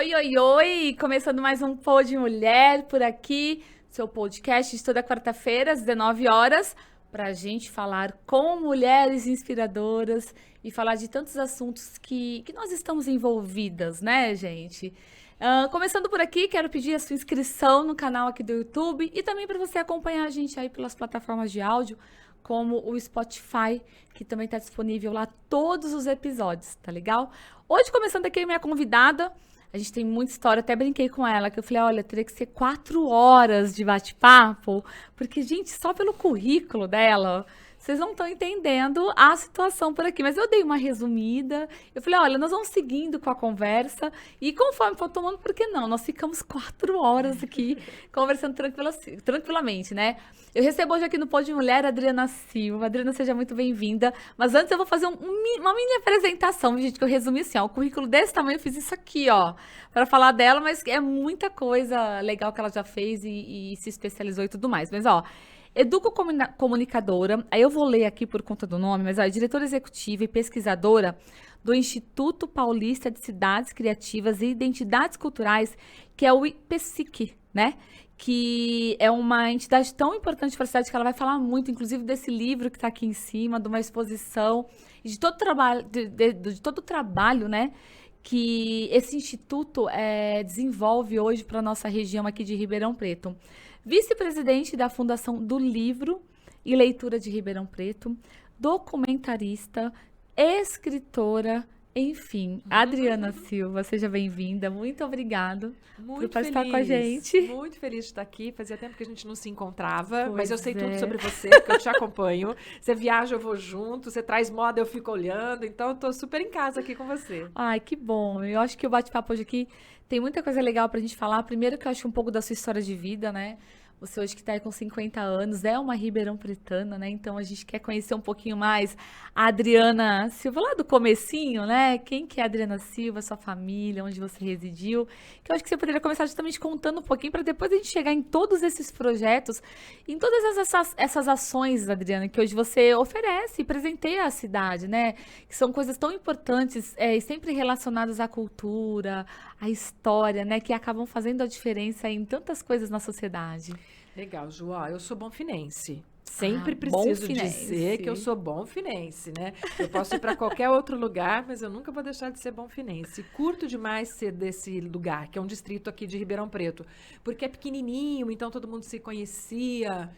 Oi, oi, oi! Começando mais um Pô de Mulher por aqui, seu podcast de toda quarta-feira, às 19 horas, para a gente falar com mulheres inspiradoras e falar de tantos assuntos que nós estamos envolvidas, né, gente? Começando por aqui, quero pedir a sua inscrição no canal aqui do YouTube e também para você acompanhar a gente aí pelas plataformas de áudio, como o Spotify, que também está disponível lá todos os episódios, tá legal? Hoje, começando aqui, minha convidada, a gente tem muita história, até brinquei com ela, que eu falei, olha, teria que ser 4 horas de bate-papo, porque, gente, só pelo currículo dela, vocês não estão entendendo a situação por aqui. Mas eu dei uma resumida, eu falei, olha, nós vamos seguindo com a conversa, e conforme for tomando, por que não? Nós ficamos 4 horas aqui, conversando tranquilamente, né? Eu recebo hoje aqui no Pô de Mulher a Adriana Silva. Adriana, seja muito bem-vinda. Mas antes eu vou fazer uma mini apresentação, gente, que eu resumi assim, ó, o currículo desse tamanho, eu fiz isso aqui, ó, para falar dela, mas é muita coisa legal que ela já fez e se especializou e tudo mais. Mas, ó, comunicadora, aí eu vou ler aqui por conta do nome, mas ó, é diretora executiva e pesquisadora do Instituto Paulista de Cidades Criativas e Identidades Culturais, que é o IPSIC, né? Que é uma entidade tão importante para a cidade que ela vai falar muito, inclusive desse livro que está aqui em cima, de uma exposição, e de todo o trabalho, de todo o trabalho, né? Que esse instituto desenvolve hoje para a nossa região aqui de Ribeirão Preto. Vice-presidente da Fundação do Livro e Leitura de Ribeirão Preto, documentarista, escritora, enfim, Adriana Silva, seja bem-vinda, muito obrigada por participar com a gente. Muito feliz de estar aqui, fazia tempo que a gente não se encontrava, Pois mas eu sei é. tudo sobre você, porque eu te acompanho, você viaja, eu vou junto, você traz moda, eu fico olhando, então eu tô super em casa aqui com você. Ai, que bom, eu acho que o bate-papo hoje aqui tem muita coisa legal pra gente falar, primeiro que eu acho um pouco da sua história de vida, né? Você hoje que está aí com 50 anos, é uma ribeirão pretana, né? Então a gente quer conhecer um pouquinho mais a Adriana Silva, lá do comecinho, né? Quem que é a Adriana Silva, sua família, onde você residiu. Que eu acho que você poderia começar justamente contando um pouquinho para depois a gente chegar em todos esses projetos, em todas essas ações, Adriana, que hoje você oferece e presenteia à cidade, né? Que são coisas tão importantes e sempre relacionadas à cultura, à história, né? Que acabam fazendo a diferença em tantas coisas na sociedade. Legal, Ju, ó, eu sou bonfinense. Sempre Bom preciso finense. dizer que eu sou bonfinense, né? Eu posso ir para qualquer outro lugar, mas eu nunca vou deixar de ser bonfinense. Curto demais ser desse lugar, que é um distrito aqui de Ribeirão Preto, porque é pequenininho, então todo mundo se conhecia.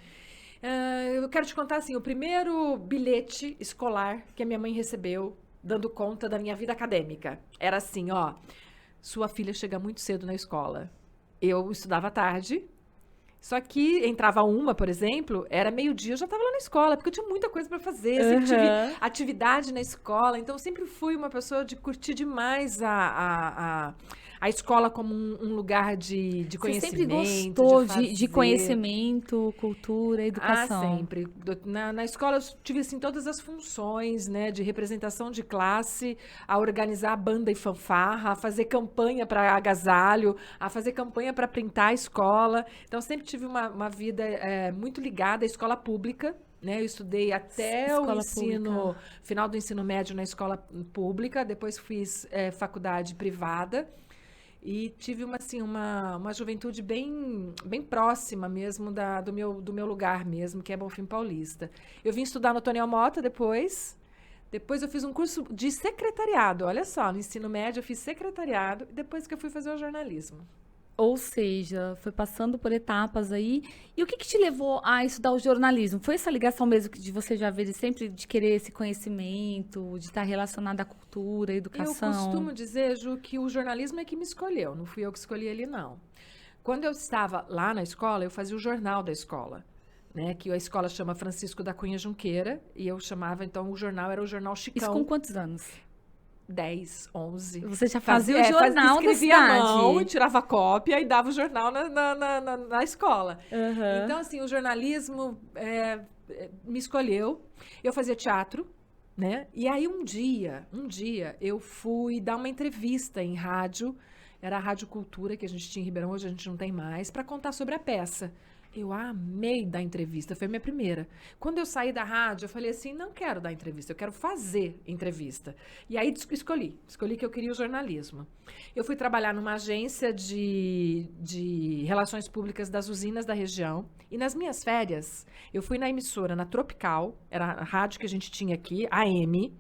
Eu quero te contar assim, o primeiro bilhete escolar que a minha mãe recebeu, dando conta da minha vida acadêmica, era assim, ó, sua filha chega muito cedo na escola. Eu estudava à tarde. Só que entrava uma, por exemplo, era meio-dia, eu já estava lá na escola, porque eu tinha muita coisa para fazer, sempre tive atividade na escola, então eu sempre fui uma pessoa de curtir demais a escola como um lugar de conhecimento. Você sempre gostou de de conhecimento, cultura, educação? Ah, sempre. Na escola eu tive assim, todas as funções, né, de representação de classe, a organizar banda e fanfarra, a fazer campanha para agasalho, a fazer campanha para pintar a escola. Então, sempre tive uma vida muito ligada à escola pública. Né, eu estudei até Escola o ensino, pública. final do ensino médio na escola pública, depois fiz faculdade privada. E tive uma juventude bem próxima mesmo do meu lugar mesmo, que é Bonfim Paulista. Eu vim estudar no Tonel Mota depois. Depois eu fiz um curso de secretariado. Olha só, no ensino médio eu fiz secretariado, depois que eu fui fazer o jornalismo. Ou seja, foi passando por etapas aí. E o que te levou a estudar o jornalismo? Foi essa ligação mesmo de você já ver sempre de querer esse conhecimento, de estar relacionada à cultura, à educação? Eu costumo dizer, Ju, que o jornalismo é que me escolheu, não fui eu que escolhi ele, não. Quando eu estava lá na escola, eu fazia o jornal da escola, né? Que a escola chama Francisco da Cunha Junqueira, e eu chamava, então, o jornal era o Jornal Chicão. Isso com quantos anos? 10, 11. Você já fazia o jornal da escrevia à cidade. mão e tirava cópia e dava o jornal na escola. Então, assim, o jornalismo me escolheu. Eu fazia teatro, né? E aí, um dia, eu fui dar uma entrevista em rádio. Era a Rádio Cultura, que a gente tinha em Ribeirão, hoje a gente não tem mais, para contar sobre a peça. Eu amei dar entrevista, foi a minha primeira. Quando eu saí da rádio, eu falei assim, não quero dar entrevista, eu quero fazer entrevista. E aí escolhi que eu queria o jornalismo. Eu fui trabalhar numa agência de relações públicas das usinas da região. E nas minhas férias, eu fui na emissora, na Tropical, era a rádio que a gente tinha aqui, AM,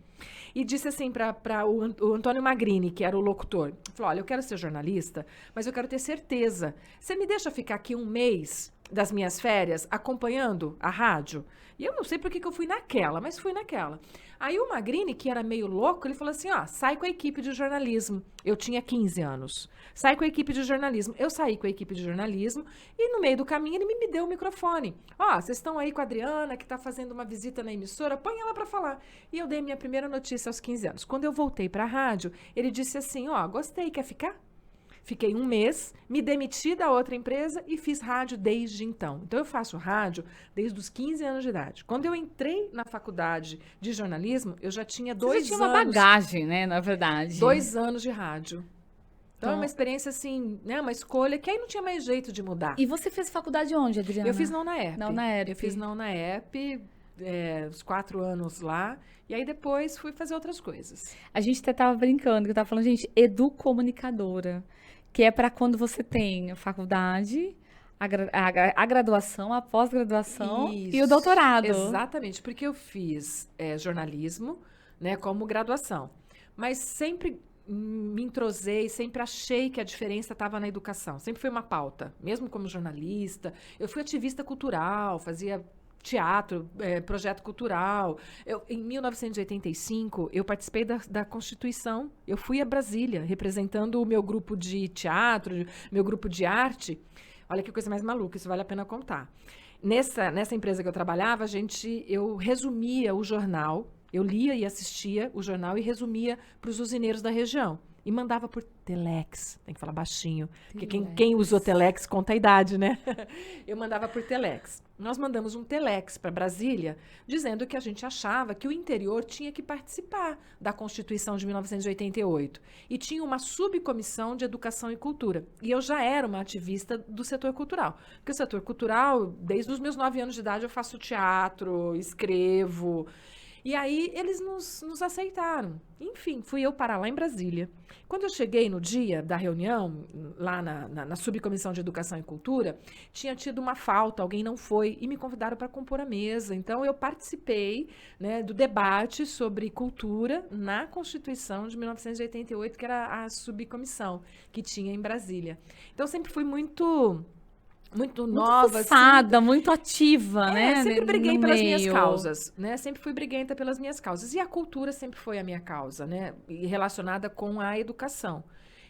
e disse assim para o Antônio Magrini, que era o locutor, falou, olha, eu quero ser jornalista, mas eu quero ter certeza. Você me deixa ficar aqui um mês das minhas férias acompanhando a rádio? E eu não sei por que eu fui naquela, mas fui naquela. Aí o Magrini, que era meio louco, ele falou assim, ó, sai com a equipe de jornalismo. Eu tinha 15 anos. Sai com a equipe de jornalismo. Eu saí com a equipe de jornalismo e no meio do caminho ele me deu o microfone. Ó, vocês estão aí com a Adriana, que está fazendo uma visita na emissora, põe ela para falar. E eu dei minha primeira notícia aos 15 anos. Quando eu voltei para a rádio, ele disse assim, ó, gostei, quer ficar? Fiquei um mês, me demiti da outra empresa e fiz rádio desde então. Então, eu faço rádio desde os 15 anos de idade. Quando eu entrei na faculdade de jornalismo, eu já tinha Você já tinha uma bagagem, né, na verdade. 2 anos de rádio. Então, é uma experiência, assim, né, uma escolha que aí não tinha mais jeito de mudar. E você fez faculdade onde, Adriana? Eu fiz na UNAERP. Na UNAERP. Eu fiz na UNAERP, os 4 anos lá. E aí, depois, fui fazer outras coisas. A gente até tava brincando, que eu tava falando, gente, educomunicadora. Que é para quando você tem a faculdade, a graduação, a pós-graduação e o doutorado. Exatamente, porque eu fiz jornalismo, né, como graduação. Mas sempre me entrosei, sempre achei que a diferença estava na educação. Sempre foi uma pauta, mesmo como jornalista. Eu fui ativista cultural, fazia teatro, projeto cultural. Em 1985, eu participei da Constituição. Eu fui a Brasília, representando o meu grupo de teatro, meu grupo de arte. Olha que coisa mais maluca, isso vale a pena contar. Nessa empresa que eu trabalhava, eu resumia o jornal, eu lia e assistia o jornal e resumia para os usineiros da região. E mandava por telex, tem que falar baixinho, porque quem usou telex conta a idade, né? Eu mandava por telex. Nós mandamos um telex para Brasília, dizendo que a gente achava que o interior tinha que participar da Constituição de 1988. E tinha uma subcomissão de Educação e Cultura. E eu já era uma ativista do setor cultural. Porque o setor cultural, desde os meus 9 anos de idade, eu faço teatro, escrevo. E aí eles nos aceitaram. Enfim, fui eu parar lá em Brasília. Quando eu cheguei no dia da reunião, lá na Subcomissão de Educação e Cultura, tinha tido uma falta, alguém não foi, e me convidaram para compor a mesa. Então, eu participei, né, do debate sobre cultura na Constituição de 1988, que era a subcomissão que tinha em Brasília. Então, sempre fui muito nova, forçada, assim, muito ativa, né? Sempre briguei pelas minhas causas, né? Sempre fui briguenta pelas minhas causas. E a cultura sempre foi a minha causa, né? E relacionada com a educação.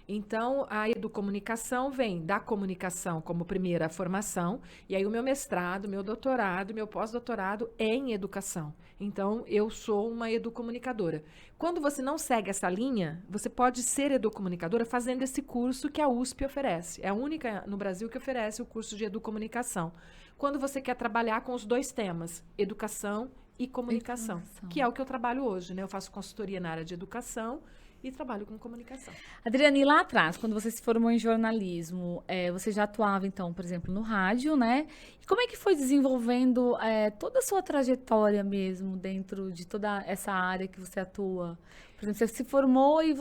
Então, a educomunicação vem da comunicação como primeira formação, e aí o meu mestrado, meu doutorado, meu pós-doutorado é em educação. Então, eu sou uma educomunicadora. Quando você não segue essa linha, você pode ser educomunicadora fazendo esse curso que a USP oferece. É a única no Brasil que oferece o curso de educomunicação. Quando você quer trabalhar com os 2 temas, educação e comunicação, que é o que eu trabalho hoje, né? Eu faço consultoria na área de educação e trabalho com comunicação. Adriana, e lá atrás, quando você se formou em jornalismo, você já atuava, então, por exemplo, no rádio, né? E como é que foi desenvolvendo toda a sua trajetória mesmo dentro de toda essa área que você atua? Por exemplo, você se formou e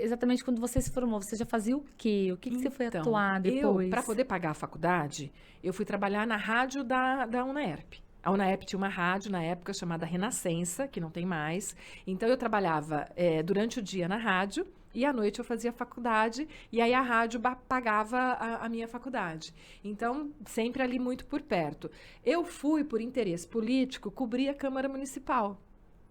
exatamente quando você se formou, você já fazia o quê? O que você foi atuar depois? Para poder pagar a faculdade, eu fui trabalhar na rádio da UNAERP. A UNAERP tinha uma rádio, na época, chamada Renascença, que não tem mais. Então, eu trabalhava durante o dia na rádio e à noite eu fazia faculdade. E aí, a rádio pagava a minha faculdade. Então, sempre ali muito por perto. Eu fui, por interesse político, cobrir a Câmara Municipal.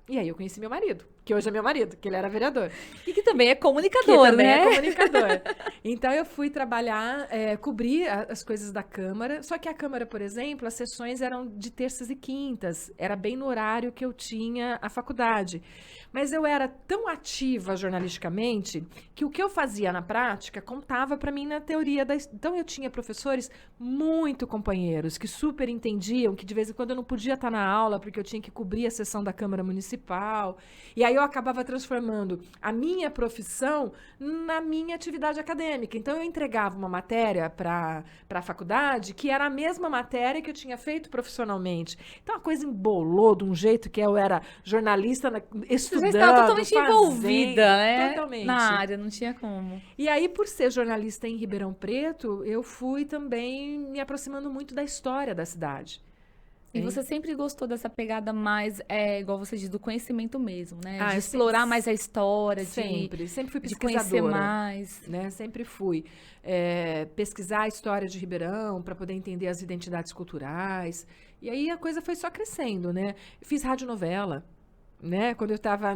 E aí, eu conheci meu marido, que hoje é meu marido, que ele era vereador. E que também é comunicador, né? É comunicador. Então, eu fui trabalhar, cobrir as coisas da Câmara. Só que a Câmara, por exemplo, as sessões eram de terças e quintas. Era bem no horário que eu tinha a faculdade. Mas eu era tão ativa jornalisticamente que o que eu fazia na prática contava para mim na teoria. Então, eu tinha professores muito companheiros que super entendiam que de vez em quando eu não podia estar na aula porque eu tinha que cobrir a sessão da Câmara Municipal. E aí aí eu acabava transformando a minha profissão na minha atividade acadêmica. Então, eu entregava uma matéria para a faculdade que era a mesma matéria que eu tinha feito profissionalmente. Então, a coisa embolou de um jeito que eu era jornalista, estudando, Você já estava totalmente envolvida, né? Totalmente. Na área, não tinha como. E aí, por ser jornalista em Ribeirão Preto, eu fui também me aproximando muito da história da cidade. E você sempre gostou dessa pegada mais, igual você diz, do conhecimento mesmo, né? Ah, de explorar mais a história, sempre fui de pesquisadora. conhecer mais. Né? Sempre fui. Pesquisar a história de Ribeirão para poder entender as identidades culturais. E aí a coisa foi só crescendo, né? Fiz radionovela. Né? Quando eu estava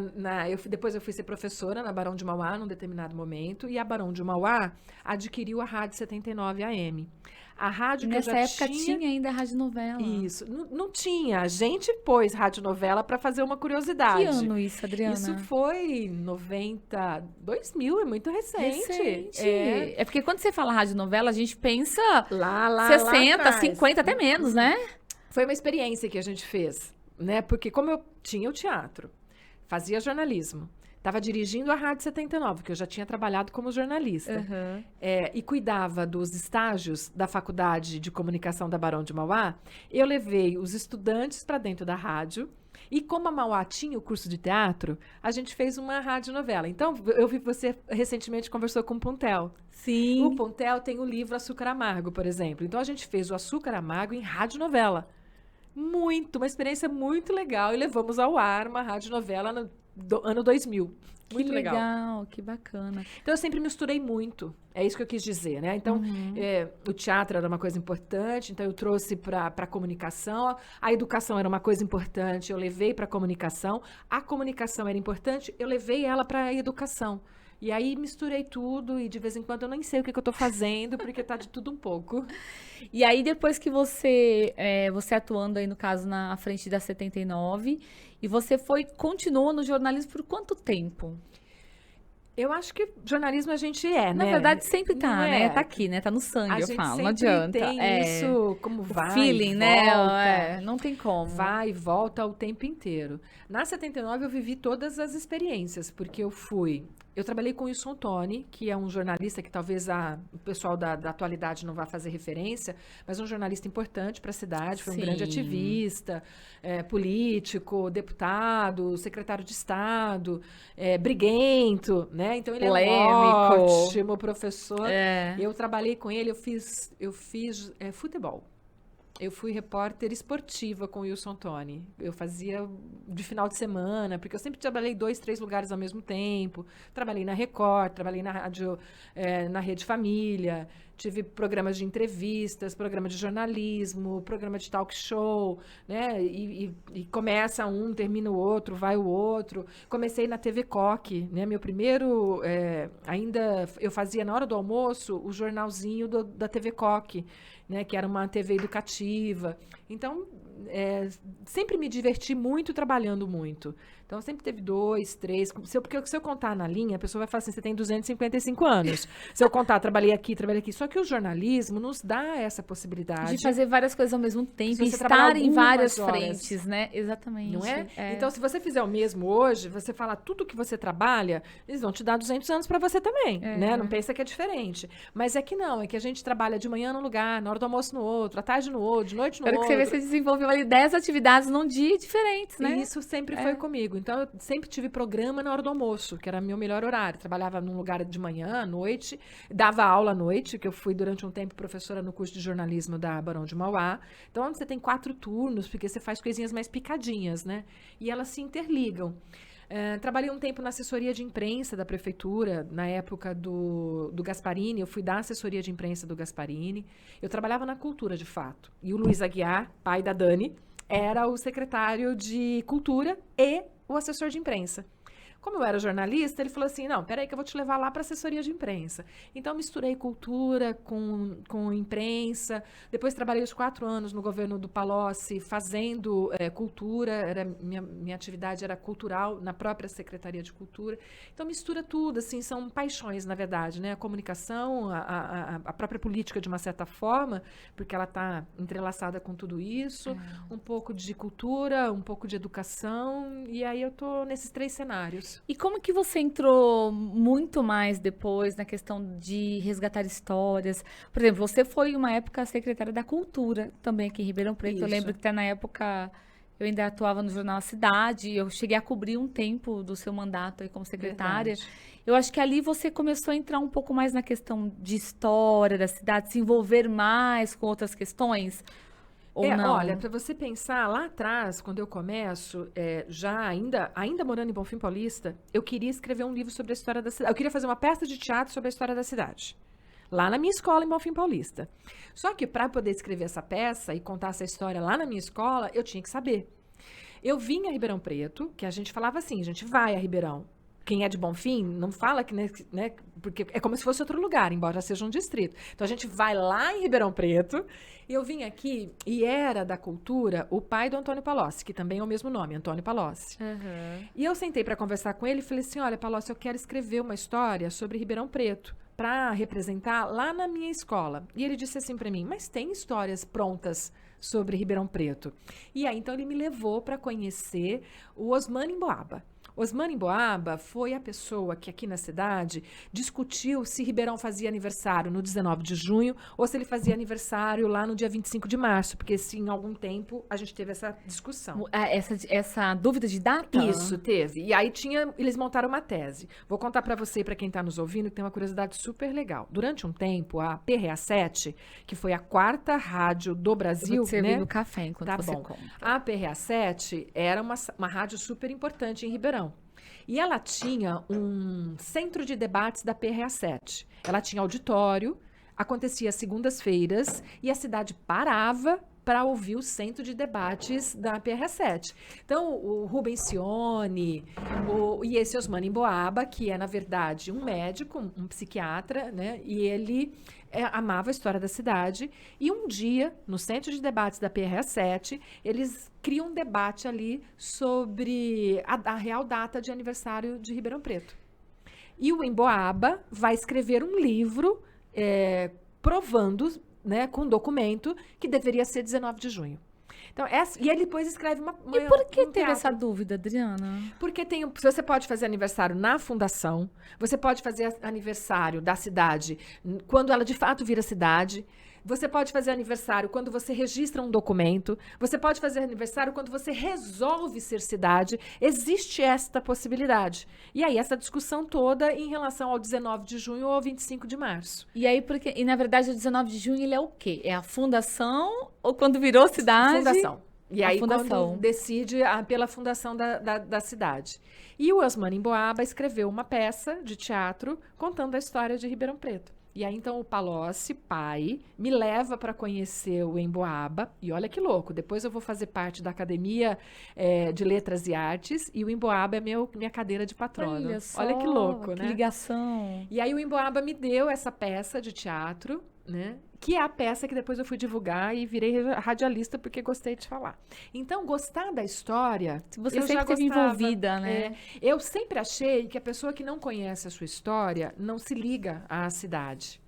depois eu fui ser professora na Barão de Mauá num determinado momento, e a Barão de Mauá adquiriu a Rádio 79 AM. A rádio que eu já nessa época tinha ainda a radionovela. Isso, não tinha. A gente pôs radionovela para fazer uma curiosidade. Que ano isso, Adriana? Isso foi 2000, é muito recente. É porque quando você fala radionovela, a gente pensa lá 60, lá 50, até menos, né? Foi uma experiência que a gente fez, né? Porque como eu tinha o teatro, fazia jornalismo, estava dirigindo a Rádio 79, que eu já tinha trabalhado como jornalista, e cuidava dos estágios da Faculdade de Comunicação da Barão de Mauá, eu levei os estudantes para dentro da rádio, e como a Mauá tinha o curso de teatro, a gente fez uma radionovela. Então, eu vi que você recentemente conversou com o Puntel. Sim. O Puntel tem o livro Açúcar Amargo, por exemplo. Então, a gente fez o Açúcar Amargo em radionovela. Uma experiência muito legal. E levamos ao ar uma radionovela no ano 2000. Muito legal, que bacana. Então, eu sempre misturei muito. É isso que eu quis dizer, né? Então, o teatro era uma coisa importante, então eu trouxe para a comunicação. A educação era uma coisa importante, eu levei para a comunicação. A comunicação era importante, eu levei ela para a educação. E aí misturei tudo e de vez em quando eu nem sei o que eu estou fazendo, porque tá de tudo um pouco. E aí depois que você atuando aí no caso na frente da 79, e você continuou no jornalismo por quanto tempo? Eu acho que jornalismo a gente né? Na verdade sempre tá, né? Tá aqui, né? Tá no sangue, eu falo, não adianta. Tem isso como vai feeling, e né? volta. Não tem como. Vai e volta o tempo inteiro. Na 79 eu vivi todas as experiências, porque eu trabalhei com o Wilson Toni, que é um jornalista que talvez o pessoal da atualidade não vá fazer referência, mas um jornalista importante para a cidade, foi um grande ativista, político, deputado, secretário de Estado, briguento, né? Então ele polêmico. É um ótimo professor. Eu trabalhei com ele, eu fiz futebol. Eu fui repórter esportiva com o Wilson Toni. Eu fazia de final de semana, porque eu sempre trabalhei 2, 3 lugares ao mesmo tempo. Trabalhei na Record, trabalhei na rádio, na Rede Família. Tive programas de entrevistas, programa de jornalismo, programa de talk show, né? E começa um, termina o outro, vai o outro. Comecei na TV Coque, né? Meu primeiro, ainda eu fazia na hora do almoço o jornalzinho da TV Coque, né? Que era uma TV educativa. Então, sempre me diverti muito trabalhando muito. Então, sempre teve 2, 3... Porque se eu contar na linha, a pessoa vai falar assim, você tem 255 anos. Se eu contar, trabalhei aqui. Só que o jornalismo nos dá essa possibilidade. De fazer várias coisas ao mesmo tempo e estar em várias frentes, né? Exatamente. Não é? Então, se você fizer o mesmo hoje, você fala tudo que você trabalha, eles vão te dar 200 anos para você também, né? Não pensa que é diferente. Mas é que não, é que a gente trabalha de manhã num lugar, na hora do almoço no outro, à tarde no outro, de noite no outro. Que você desenvolveu ali 10 atividades num dia diferentes, né? E isso sempre foi comigo. Então, eu sempre tive programa na hora do almoço, que era meu melhor horário. Trabalhava num lugar de manhã, à noite, dava aula à noite, que eu fui durante um tempo professora no curso de jornalismo da Barão de Mauá. Então, onde você tem 4 turnos, porque você faz coisinhas mais picadinhas, né? E elas se interligam. Trabalhei um tempo na assessoria de imprensa da prefeitura, na época do Gasparini. Eu fui da assessoria de imprensa do Gasparini. Eu trabalhava na cultura, de fato. E o Luiz Aguiar, pai da Dani, era o secretário de cultura e o assessor de imprensa. Como eu era jornalista, ele falou assim, não, peraí que eu vou te levar lá para assessoria de imprensa. Então, misturei cultura com imprensa. Depois trabalhei os 4 anos no governo do Palocci, fazendo cultura. Minha atividade era cultural na própria Secretaria de Cultura. Então, mistura tudo, assim, são paixões, na verdade, né? A comunicação, a própria política, de uma certa forma, porque ela está entrelaçada com tudo isso, um pouco de cultura, um pouco de educação, e aí eu tô nesses 3 cenários. E como que você entrou muito mais depois na questão de resgatar histórias? Por exemplo, você foi uma época secretária da Cultura também aqui em Ribeirão Preto. Eu lembro que até na época eu ainda atuava no jornal A Cidade, eu cheguei a cobrir um tempo do seu mandato aí como secretária. Verdade. Eu acho que ali você começou a entrar um pouco mais na questão de história da cidade, se envolver mais com outras questões? Ou não? Olha, para você pensar, lá atrás, quando eu começo, ainda morando em Bonfim Paulista, eu queria escrever um livro sobre a história da cidade. Eu queria fazer uma peça de teatro sobre a história da cidade. Lá na minha escola, em Bonfim Paulista. Só que para poder escrever essa peça e contar essa história lá na minha escola, eu tinha que saber. Eu vim a Ribeirão Preto, que a gente falava assim, a gente vai a Ribeirão. Quem é de Bonfim não fala que, né, porque é como se fosse outro lugar, embora seja um distrito. Então a gente vai lá em Ribeirão Preto, e eu vim aqui, e era da cultura o pai do Antônio Palocci, que também é o mesmo nome, Antônio Palocci. E eu sentei para conversar com ele e falei assim, olha, Palocci, eu quero escrever uma história sobre Ribeirão Preto, para representar lá na minha escola. E ele disse assim para mim, mas tem histórias prontas sobre Ribeirão Preto. E aí, então, ele me levou para conhecer o Osmani Emboaba. Osmani Emboaba foi a pessoa que aqui na cidade discutiu se Ribeirão fazia aniversário no 19 de junho ou se ele fazia aniversário lá no dia 25 de março, porque se em algum tempo a gente teve essa discussão. Essa dúvida de data? Isso, teve. E aí eles montaram uma tese. Vou contar para você e para quem está nos ouvindo, que tem uma curiosidade super legal. Durante um tempo, a PRA7, que foi a 4ª rádio do Brasil, eu vou te servir né? no café enquanto Tá você bom. conta. A PRA7 era uma rádio super importante em Ribeirão. E ela tinha um centro de debates da PRA7. Ela tinha auditório, acontecia às segundas-feiras e a cidade parava para ouvir o centro de debates da PRA7. Então, o Rubens Cione e esse Osmani Emboaba, que é, na verdade, um médico, um psiquiatra, né? E ele amava a história da cidade. E um dia, no centro de debates da PRA7, eles criam um debate ali sobre a real data de aniversário de Ribeirão Preto. E o Emboaba vai escrever um livro provando, né, com um documento que deveria ser 19 de junho. Então, e ele depois escreve E por que teve essa dúvida, Adriana? Porque você pode fazer aniversário na fundação, você pode fazer aniversário da cidade quando ela de fato vira cidade, você pode fazer aniversário quando você registra um documento, você pode fazer aniversário quando você resolve ser cidade. Existe esta possibilidade. E aí, essa discussão toda em relação ao 19 de junho ou ao 25 de março. E na verdade, o 19 de junho, ele é o quê? É a fundação ou quando virou cidade? Fundação. E aí, fundação. quando decide pela fundação da cidade. E o Osmani Emboaba escreveu uma peça de teatro contando a história de Ribeirão Preto. E aí, então, o Palocci, pai, me leva para conhecer o Emboaba. E olha que louco, depois eu vou fazer parte da Academia de Letras e Artes. E o Emboaba é minha cadeira de patrona. Olha que louco, que né? ligação. E aí, o Emboaba me deu essa peça de teatro, né? Que é a peça que depois eu fui divulgar e virei radialista porque gostei de falar. Então, gostar da história... Você sempre esteve envolvida, né? Eu sempre achei que a pessoa que não conhece a sua história não se liga à cidade.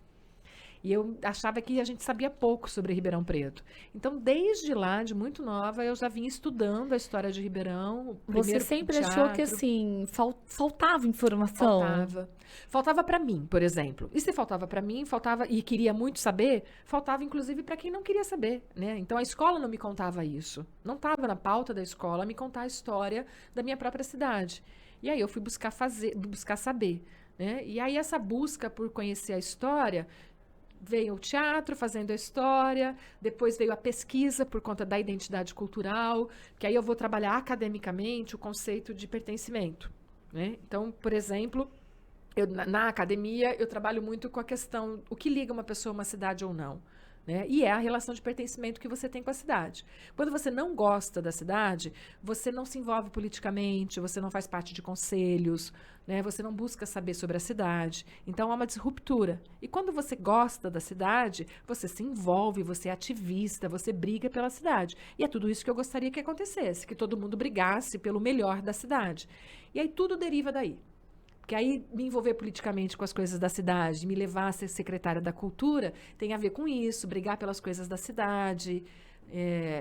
E eu achava que a gente sabia pouco sobre Ribeirão Preto. Então, desde lá, de muito nova, eu já vinha estudando a história de Ribeirão. Você sempre achou que, assim, faltava informação? Faltava para mim, por exemplo. E se faltava para mim, e queria muito saber, faltava inclusive para quem não queria saber, né? Então a escola não me contava isso. Não estava na pauta da escola me contar a história da minha própria cidade. E aí eu fui buscar saber, né? E aí essa busca por conhecer a história, veio o teatro fazendo a história, depois veio a pesquisa por conta da identidade cultural, que aí eu vou trabalhar academicamente o conceito de pertencimento, né? Então, por exemplo, na academia, eu trabalho muito com a questão, o que liga uma pessoa a uma cidade ou não, né? E é a relação de pertencimento que você tem com a cidade. Quando você não gosta da cidade, você não se envolve politicamente, você não faz parte de conselhos, né? Você não busca saber sobre a cidade. Então, há uma disruptura. E quando você gosta da cidade, você se envolve, você é ativista, você briga pela cidade. E é tudo isso que eu gostaria que acontecesse, que todo mundo brigasse pelo melhor da cidade. E aí tudo deriva daí. Porque aí me envolver politicamente com as coisas da cidade, me levar a ser secretária da cultura, tem a ver com isso, brigar pelas coisas da cidade,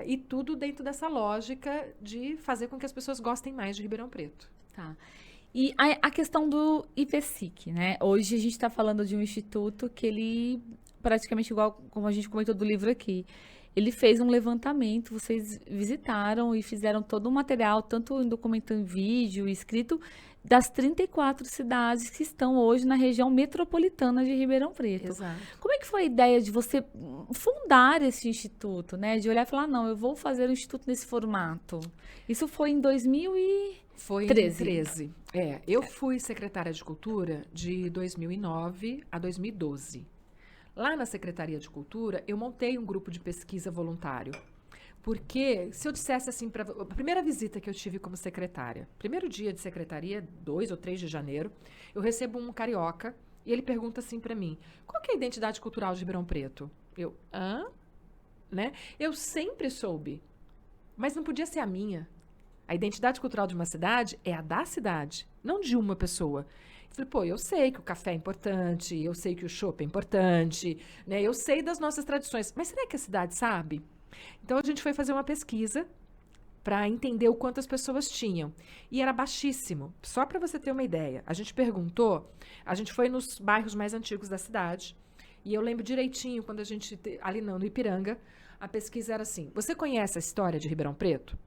e tudo dentro dessa lógica de fazer com que as pessoas gostem mais de Ribeirão Preto. Tá. E a questão do IPSIC, né? Hoje a gente está falando de um instituto que ele, praticamente igual como a gente comentou do livro aqui, ele fez um levantamento, vocês visitaram e fizeram todo um material, tanto em documento em vídeo, escrito, das 34 cidades que estão hoje na região metropolitana de Ribeirão Preto. Exato. Como é que foi a ideia de você fundar esse instituto, né? De olhar e falar, não, eu vou fazer um instituto nesse formato. Isso foi em 2013. Foi em 2013. Eu fui secretária de Cultura de 2009 a 2012. Lá na Secretaria de Cultura, eu montei um grupo de pesquisa voluntário. Porque, se eu dissesse assim, a primeira visita que eu tive como secretária, primeiro dia de secretaria, 2 ou 3 de janeiro, eu recebo um carioca e ele pergunta assim para mim, qual que é a identidade cultural de Ribeirão Preto? Eu, né? Eu sempre soube, mas não podia ser a minha. A identidade cultural de uma cidade é a da cidade, não de uma pessoa. Eu falei, eu sei que o café é importante, eu sei que o chopp é importante, né? Eu sei das nossas tradições, mas será que a cidade sabe? Então, a gente foi fazer uma pesquisa para entender o quanto as pessoas tinham. E era baixíssimo. Só para você ter uma ideia. A gente perguntou, a gente foi nos bairros mais antigos da cidade, e eu lembro direitinho, quando a gente, ali no Ipiranga, a pesquisa era assim, você conhece a história de Ribeirão Preto?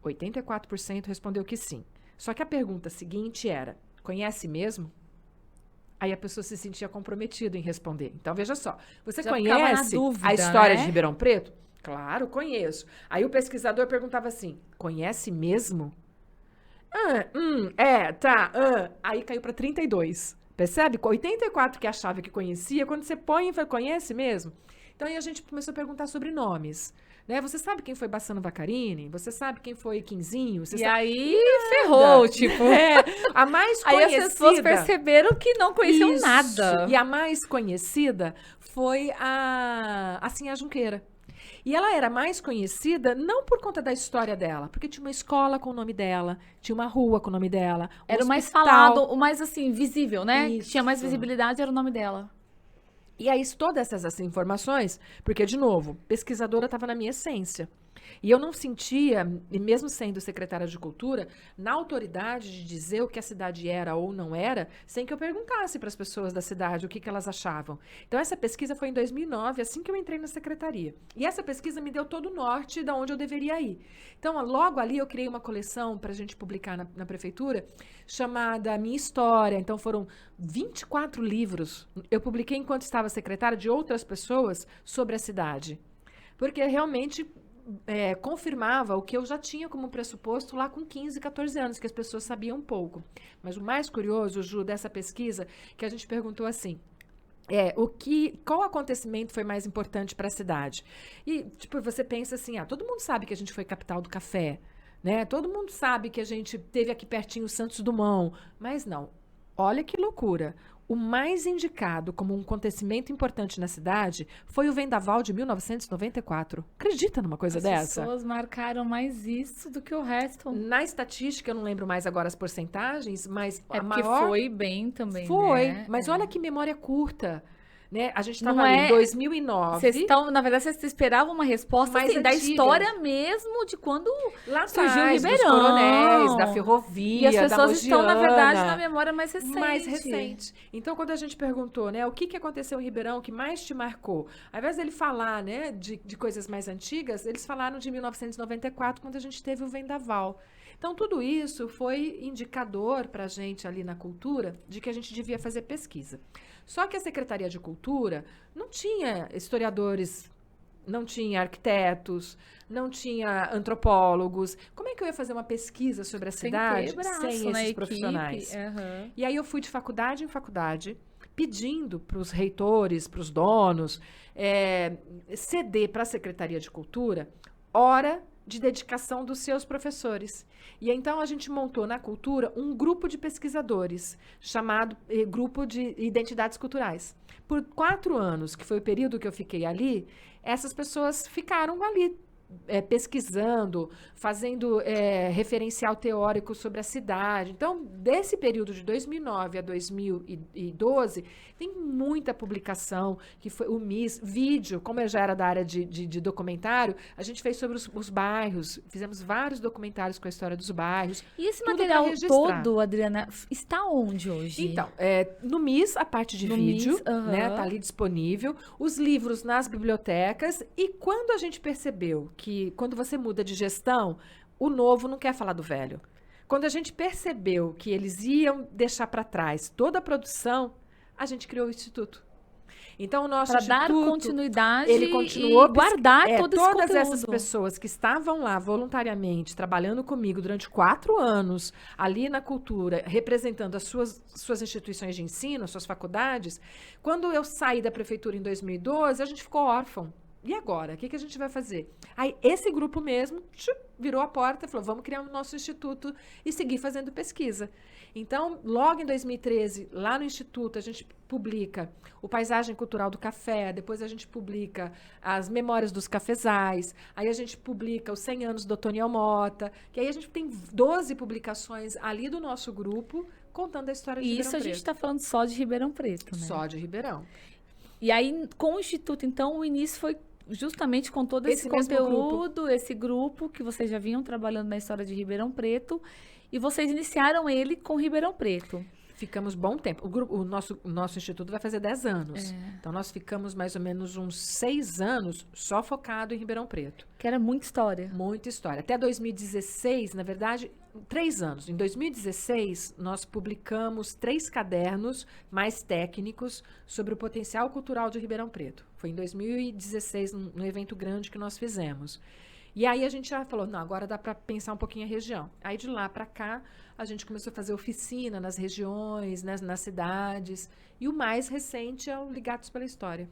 84% respondeu que sim. Só que a pergunta seguinte era, conhece mesmo? Aí a pessoa se sentia comprometida em responder. Então, veja só, você já conhece dúvida, a história né? de Ribeirão Preto? Claro, conheço. Aí o pesquisador perguntava assim, conhece mesmo? Aí caiu para 32. Percebe? 84 que achava que conhecia, quando você põe e fala, conhece mesmo? Então, aí a gente começou a perguntar sobre nomes. Né? Você sabe quem foi Bassano Vacarini? Você sabe quem foi Quinzinho? Você sabe... Aí ferrou, tipo. A mais conhecida... Aí as pessoas perceberam que não conheciam Isso. nada. E a mais conhecida foi a Sinhá Junqueira. E ela era mais conhecida não por conta da história dela, porque tinha uma escola com o nome dela, tinha uma rua com o nome dela, Era o mais hospital. falado, o mais, assim, visível, né? Que Isso. tinha mais visibilidade, era o nome dela. E aí, todas essas informações, porque, de novo, pesquisadora estava na minha essência. E eu não sentia, e mesmo sendo secretária de Cultura, na autoridade de dizer o que a cidade era ou não era, sem que eu perguntasse para as pessoas da cidade o que elas achavam. Então, essa pesquisa foi em 2009, assim que eu entrei na secretaria. E essa pesquisa me deu todo o norte de onde eu deveria ir. Então, logo ali, eu criei uma coleção para a gente publicar na prefeitura, chamada Minha História. Então, foram 24 livros. Eu publiquei enquanto estava secretária de outras pessoas sobre a cidade. Porque realmente... confirmava o que eu já tinha como pressuposto lá com 15, 14 anos, que as pessoas sabiam pouco. Mas o mais curioso, Ju, dessa pesquisa, que a gente perguntou assim, qual acontecimento foi mais importante para a cidade? E, tipo, você pensa assim, todo mundo sabe que a gente foi capital do café, né? Todo mundo sabe que a gente teve aqui pertinho o Santos Dumont, mas não. Olha que loucura. O mais indicado como um acontecimento importante na cidade foi o Vendaval de 1994. Acredita numa coisa dessa? As pessoas marcaram mais isso do que o resto. Na estatística, eu não lembro mais agora as porcentagens, mas a maior... foi bem também, Foi, né? Mas olha que memória curta. Né? A gente estava Não em 2009. Na verdade, vocês esperavam uma resposta assim, da história mesmo de quando lá surgiu o atrás, Ribeirão. Dos coronéis, da ferrovia, e as pessoas da estão, na verdade, na memória mais recente. Então, quando a gente perguntou, né, o que aconteceu em Ribeirão que mais te marcou? Ao invés dele falar, né, de coisas mais antigas, eles falaram de 1994, quando a gente teve o Vendaval. Então, tudo isso foi indicador para a gente ali na cultura de que a gente devia fazer pesquisa. Só que a Secretaria de Cultura não tinha historiadores, não tinha arquitetos, não tinha antropólogos. Como é que eu ia fazer uma pesquisa sobre a cidade sem esses profissionais? Uhum. E aí eu fui de faculdade em faculdade, pedindo para os reitores, para os donos, ceder para a Secretaria de Cultura hora de dedicação dos seus professores. E então a gente montou na Cultura um grupo de pesquisadores, chamado Grupo de Identidades Culturais. Por 4 anos, que foi o período que eu fiquei ali, essas pessoas ficaram ali, pesquisando, fazendo referencial teórico sobre a cidade. Então, desse período de 2009 a 2012, tem muita publicação, que foi o MIS, vídeo, como eu já era da área de documentário, a gente fez sobre os bairros, fizemos vários documentários com a história dos bairros. E esse material todo, Adriana, está onde hoje? Então, no MIS, a parte de vídeo, né, tá ali disponível, os livros nas bibliotecas, e quando a gente percebeu que quando você muda de gestão, o novo não quer falar do velho. Quando a gente percebeu que eles iam deixar para trás toda a produção, a gente criou o Instituto. Então, o nosso Instituto... Para dar continuidade ele continuou e guardar todo esse conteúdo. Todas essas pessoas que estavam lá voluntariamente, trabalhando comigo durante 4 anos, ali na Cultura, representando as suas instituições de ensino, as suas faculdades, quando eu saí da prefeitura em 2012, a gente ficou órfão. E agora? O que a gente vai fazer? Aí, esse grupo mesmo virou a porta e falou, vamos criar o nosso instituto e seguir fazendo pesquisa. Então, logo em 2013, lá no Instituto, a gente publica o Paisagem Cultural do Café, depois a gente publica as Memórias dos Cafezais, aí a gente publica os 100 anos do Otoniel Mota, que aí a gente tem 12 publicações ali do nosso grupo, contando a história de Ribeirão Preto. Isso a gente está falando só de Ribeirão Preto, né? Só de Ribeirão. E aí, com o Instituto, então, o início foi justamente com todo esse conteúdo, esse grupo que vocês já vinham trabalhando na história de Ribeirão Preto, e vocês iniciaram ele com Ribeirão Preto. Ficamos bom tempo. O nosso instituto vai fazer 10 anos. Então, nós ficamos mais ou menos uns 6 anos só focado em Ribeirão Preto. Que era muita história. Muita história. Até 2016, na verdade, 3 anos. Em 2016, nós publicamos 3 cadernos mais técnicos sobre o potencial cultural de Ribeirão Preto. Foi em 2016, no evento grande que nós fizemos. E aí a gente já falou, não, agora dá para pensar um pouquinho a região. Aí de lá para cá, a gente começou a fazer oficina nas regiões, nas cidades. E o mais recente é o Ligados pela História.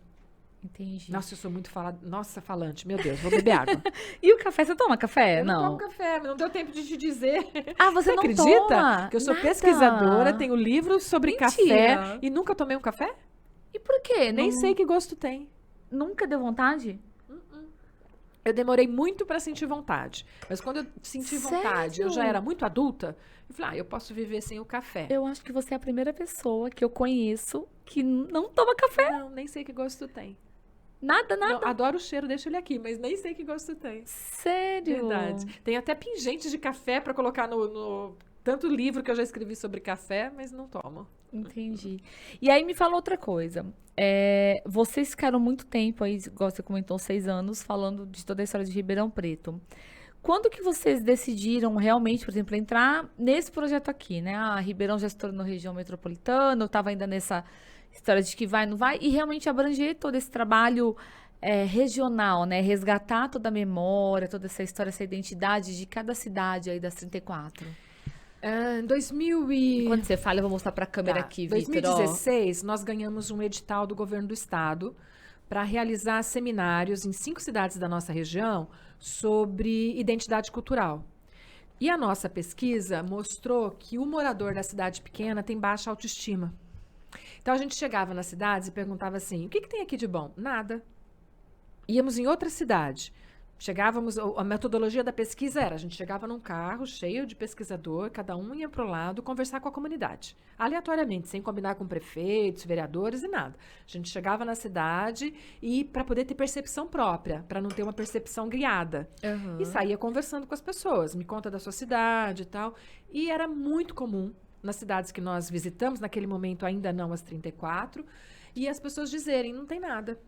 Entendi. Nossa, eu sou muito falante. Meu Deus, vou beber água. E o café, você toma café? Eu não tomo café, mas não deu tempo de te dizer. Ah, você não acredita toma? Que eu sou Nada. pesquisadora, tenho livros sobre Mentira. café e nunca tomei um café? E por quê? Nem sei que gosto tem. Nunca deu vontade? Eu demorei muito para sentir vontade. Mas quando eu senti vontade, eu já era muito adulta, eu falei, eu posso viver sem o café. Eu acho que você é a primeira pessoa que eu conheço que não toma café. Não, nem sei que gosto tem. Nada. Não, adoro o cheiro, deixa ele aqui, mas nem sei que gosto tem. Sério? Verdade. Tem até pingente de café para colocar no tanto livro que eu já escrevi sobre café, mas não tomo. Entendi. E aí me fala outra coisa. Vocês ficaram muito tempo aí, igual você comentou, 6 anos, falando de toda a história de Ribeirão Preto. Quando que vocês decidiram realmente, por exemplo, entrar nesse projeto aqui, né? Ribeirão já se tornou região metropolitana, eu estava ainda nessa história de que vai, não vai, e realmente abranger todo esse trabalho regional, né? Resgatar toda a memória, toda essa história, essa identidade de cada cidade aí das 34. Em 2000 e... Quando você fala, eu vou mostrar para a câmera aqui, Vitor. Em 2016, nós ganhamos um edital do governo do estado para realizar seminários em 5 cidades da nossa região sobre identidade cultural. E a nossa pesquisa mostrou que o morador da cidade pequena tem baixa autoestima. Então, a gente chegava nas cidades e perguntava assim, o que tem aqui de bom? Nada. Íamos em outra cidade. Chegávamos, a metodologia da pesquisa era, a gente chegava num carro cheio de pesquisador, cada um ia para o lado conversar com a comunidade, aleatoriamente, sem combinar com prefeitos, vereadores e nada. A gente chegava na cidade e para poder ter percepção própria, para não ter uma percepção guiada. Uhum. E saía conversando com as pessoas, me conta da sua cidade e tal. E era muito comum nas cidades que nós visitamos, naquele momento ainda não as 34, e as pessoas dizerem, não tem nada.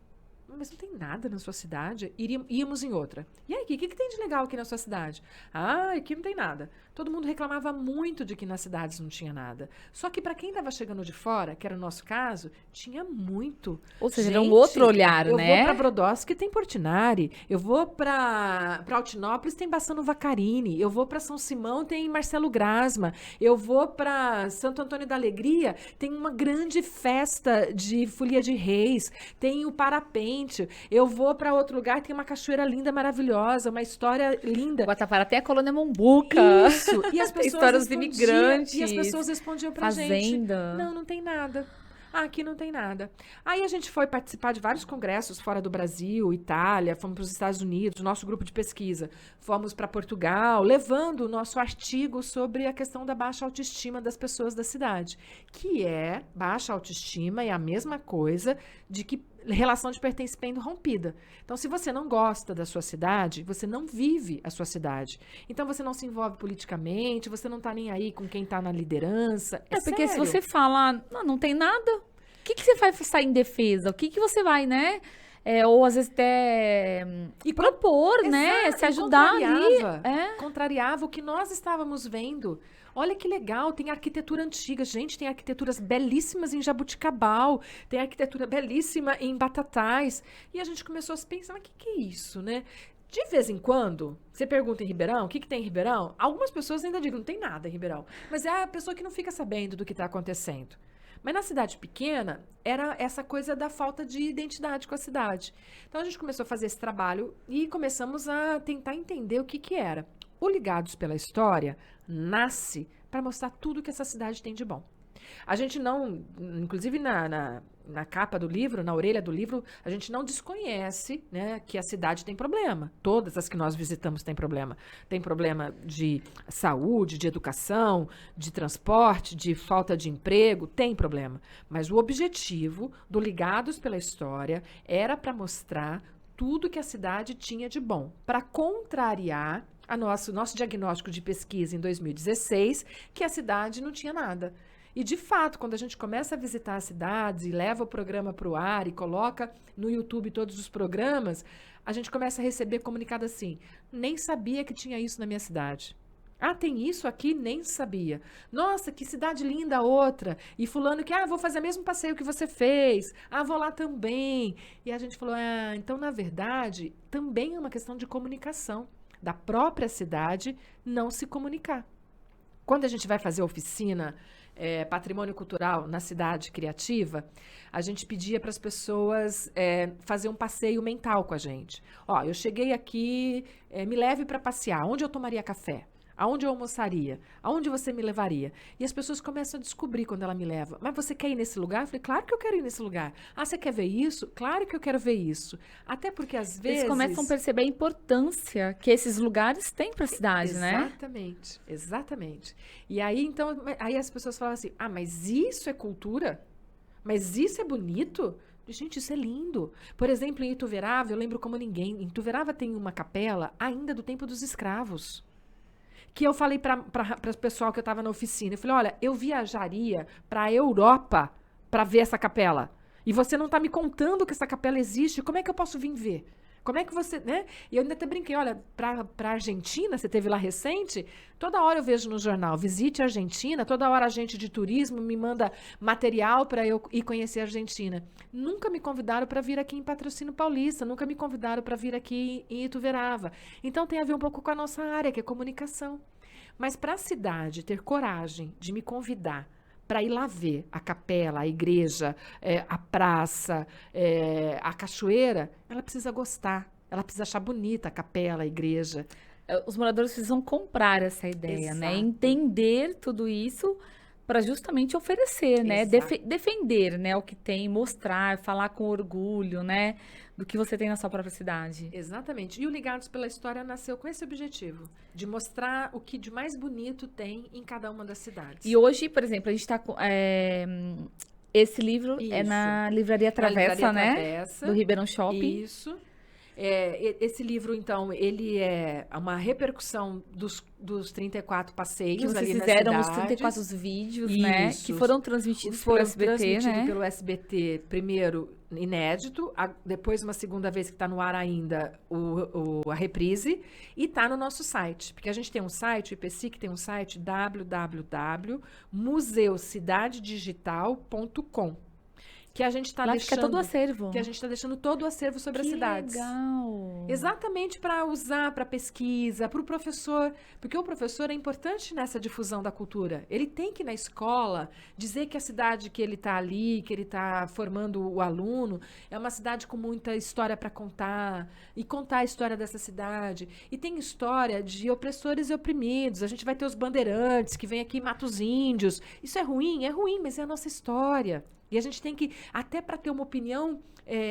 Mas não tem nada na sua cidade. Íamos em outra. E aí, o que tem de legal aqui na sua cidade? Ah, aqui não tem nada. Todo mundo reclamava muito de que nas cidades não tinha nada. Só que para quem estava chegando de fora, que era o nosso caso, tinha muito. Ou seja, era um outro olhar, eu né? Eu vou para Brodowski, tem Portinari. Eu vou para Altinópolis, tem Bassano Vaccarini. Eu vou para São Simão, tem Marcelo Grasma. Eu vou para Santo Antônio da Alegria, tem uma grande festa de folia de reis. Tem o parapente. Eu vou para outro lugar, tem uma cachoeira linda, maravilhosa, uma história linda. Guatapara tem a colônia Mombuca. Isso. E as pessoas história dos imigrantes. E as pessoas respondiam pra gente. Não tem nada. Aqui não tem nada. Aí a gente foi participar de vários congressos fora do Brasil, Itália, fomos para os Estados Unidos, nosso grupo de pesquisa. Fomos para Portugal, levando o nosso artigo sobre a questão da baixa autoestima das pessoas da cidade. Que é, baixa autoestima é a mesma coisa de que relação de pertencimento rompida. Então, se você não gosta da sua cidade, você não vive a sua cidade. Então, você não se envolve politicamente, você não tá nem aí com quem tá na liderança. Porque sério. se você fala, não tem nada, o que você vai sair em defesa? O que você vai, né? Ou às vezes até propor, né? Se ajudar ali. Contrariava o que nós estávamos vendo. Olha que legal, tem arquitetura antiga. Gente, tem arquiteturas belíssimas em Jabuticabal, tem arquitetura belíssima em Batatais. E a gente começou a se pensar, mas o que é isso, né? De vez em quando, você pergunta em Ribeirão, o que tem em Ribeirão? Algumas pessoas ainda dizem, não tem nada em Ribeirão. Mas é a pessoa que não fica sabendo do que está acontecendo. Mas na cidade pequena, era essa coisa da falta de identidade com a cidade. Então, a gente começou a fazer esse trabalho e começamos a tentar entender o que era. O Ligados pela História nasce para mostrar tudo que essa cidade tem de bom. A gente não, inclusive na capa do livro, na orelha do livro, a gente não desconhece, né, que a cidade tem problema. Todas as que nós visitamos têm problema. Tem problema de saúde, de educação, de transporte, de falta de emprego, tem problema. Mas o objetivo do Ligados pela História era para mostrar tudo que a cidade tinha de bom, para contrariar nosso diagnóstico de pesquisa em 2016, que a cidade não tinha nada. E, de fato, quando a gente começa a visitar as cidades e leva o programa para o ar e coloca no YouTube todos os programas, a gente começa a receber comunicado assim, nem sabia que tinha isso na minha cidade. Ah, tem isso aqui? Nem sabia. Nossa, que cidade linda outra. E fulano que, vou fazer o mesmo passeio que você fez. Vou lá também. E a gente falou, então, na verdade, também é uma questão de comunicação. Da própria cidade não se comunicar. Quando a gente vai fazer oficina patrimônio cultural na cidade criativa, a gente pedia para as pessoas fazer um passeio mental com a gente. Eu cheguei aqui, me leve para passear. Onde eu tomaria café? Aonde eu almoçaria? Aonde você me levaria? E as pessoas começam a descobrir quando ela me leva. Mas você quer ir nesse lugar? Eu falei, claro que eu quero ir nesse lugar. Você quer ver isso? Claro que eu quero ver isso. Até porque, às vezes... Eles começam a perceber a importância que esses lugares têm para a cidade, né? Exatamente. E aí, então, as pessoas falam assim, mas isso é cultura? Mas isso é bonito? Gente, isso é lindo. Por exemplo, em Ituverava, eu lembro como ninguém. Em Ituverava tem uma capela ainda do tempo dos escravos. Que eu falei para o pessoal que eu estava na oficina. Eu falei, olha, eu viajaria para a Europa para ver essa capela. E você não está me contando que essa capela existe. Como é que eu posso vir ver? Como é que você, né? E eu ainda até brinquei, olha, para a Argentina, você esteve lá recente, toda hora eu vejo no jornal, visite a Argentina, toda hora a gente de turismo me manda material para eu ir conhecer a Argentina. Nunca me convidaram para vir aqui em Patrocínio Paulista, nunca me convidaram para vir aqui em Ituverava. Então tem a ver um pouco com a nossa área, que é comunicação. Mas para a cidade ter coragem de me convidar para ir lá ver a capela, a igreja, a praça, a cachoeira, ela precisa gostar, ela precisa achar bonita a capela, a igreja. Os moradores precisam comprar essa ideia, né? Entender tudo isso para justamente oferecer, né? Defender, né, o que tem, mostrar, falar com orgulho, né, do que você tem na sua própria cidade. Exatamente. E o Ligados pela História nasceu com esse objetivo, de mostrar o que de mais bonito tem em cada uma das cidades. E hoje, por exemplo, a gente está com... esse livro é na Livraria Travessa, né? Travessa, do Ribeirão Shopping. Isso. Esse livro, então, ele é uma repercussão dos 34 passeios Que vocês ali nas fizeram os cidades. 34 vídeos, né? Que Isso. foram transmitidos pelo Foram SBT, transmitidos né? pelo SBT, primeiro inédito, depois uma segunda vez que está no ar ainda a reprise, e está no nosso site. Porque a gente tem um site, o IPSIC tem um site, www.museucidadedigital.com. Que a gente está Lá deixando. fica todo o acervo. Que a gente está deixando todo o acervo sobre as cidades. Legal. Exatamente para usar para pesquisa, para o professor. Porque o professor é importante nessa difusão da cultura. Ele tem que, na escola, dizer que a cidade que ele está ali, que ele está formando o aluno, é uma cidade com muita história para contar. E contar a história dessa cidade. E tem história de opressores e oprimidos. A gente vai ter os bandeirantes que vêm aqui e matam os índios. Isso é ruim? É ruim, mas é a nossa história. E a gente tem que, até para ter uma opinião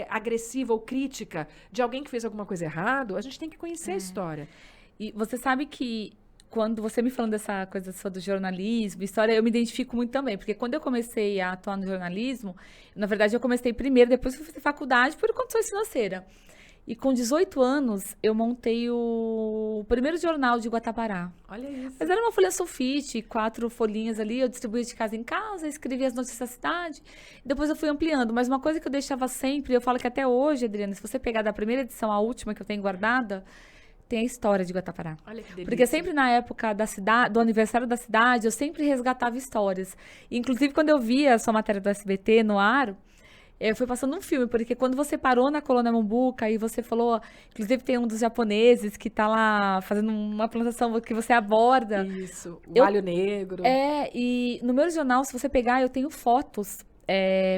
agressiva ou crítica de alguém que fez alguma coisa errada, a gente tem que conhecer a história. E você sabe que quando você me falando dessa coisa só do jornalismo, história, eu me identifico muito também. Porque quando eu comecei a atuar no jornalismo, na verdade eu comecei primeiro, depois eu fiz faculdade por condições financeiras. E com 18 anos, eu montei o primeiro jornal de Guatapará. Olha isso. Mas era uma folha sulfite, 4 folhinhas ali, eu distribuía de casa em casa, escrevia as notícias da cidade. Depois eu fui ampliando. Mas uma coisa que eu deixava sempre, eu falo que até hoje, Adriana, se você pegar da primeira edição à última que eu tenho guardada, tem a história de Guatapará. Olha que delícia. Porque sempre na época da cidade, do aniversário da cidade, eu sempre resgatava histórias. Inclusive, quando eu via a sua matéria do SBT no ar, eu fui passando um filme, porque quando você parou na Colônia Mombuca e você falou, inclusive tem um dos japoneses que tá lá fazendo uma plantação que você aborda. Isso, o alho negro. E no meu jornal, se você pegar, eu tenho fotos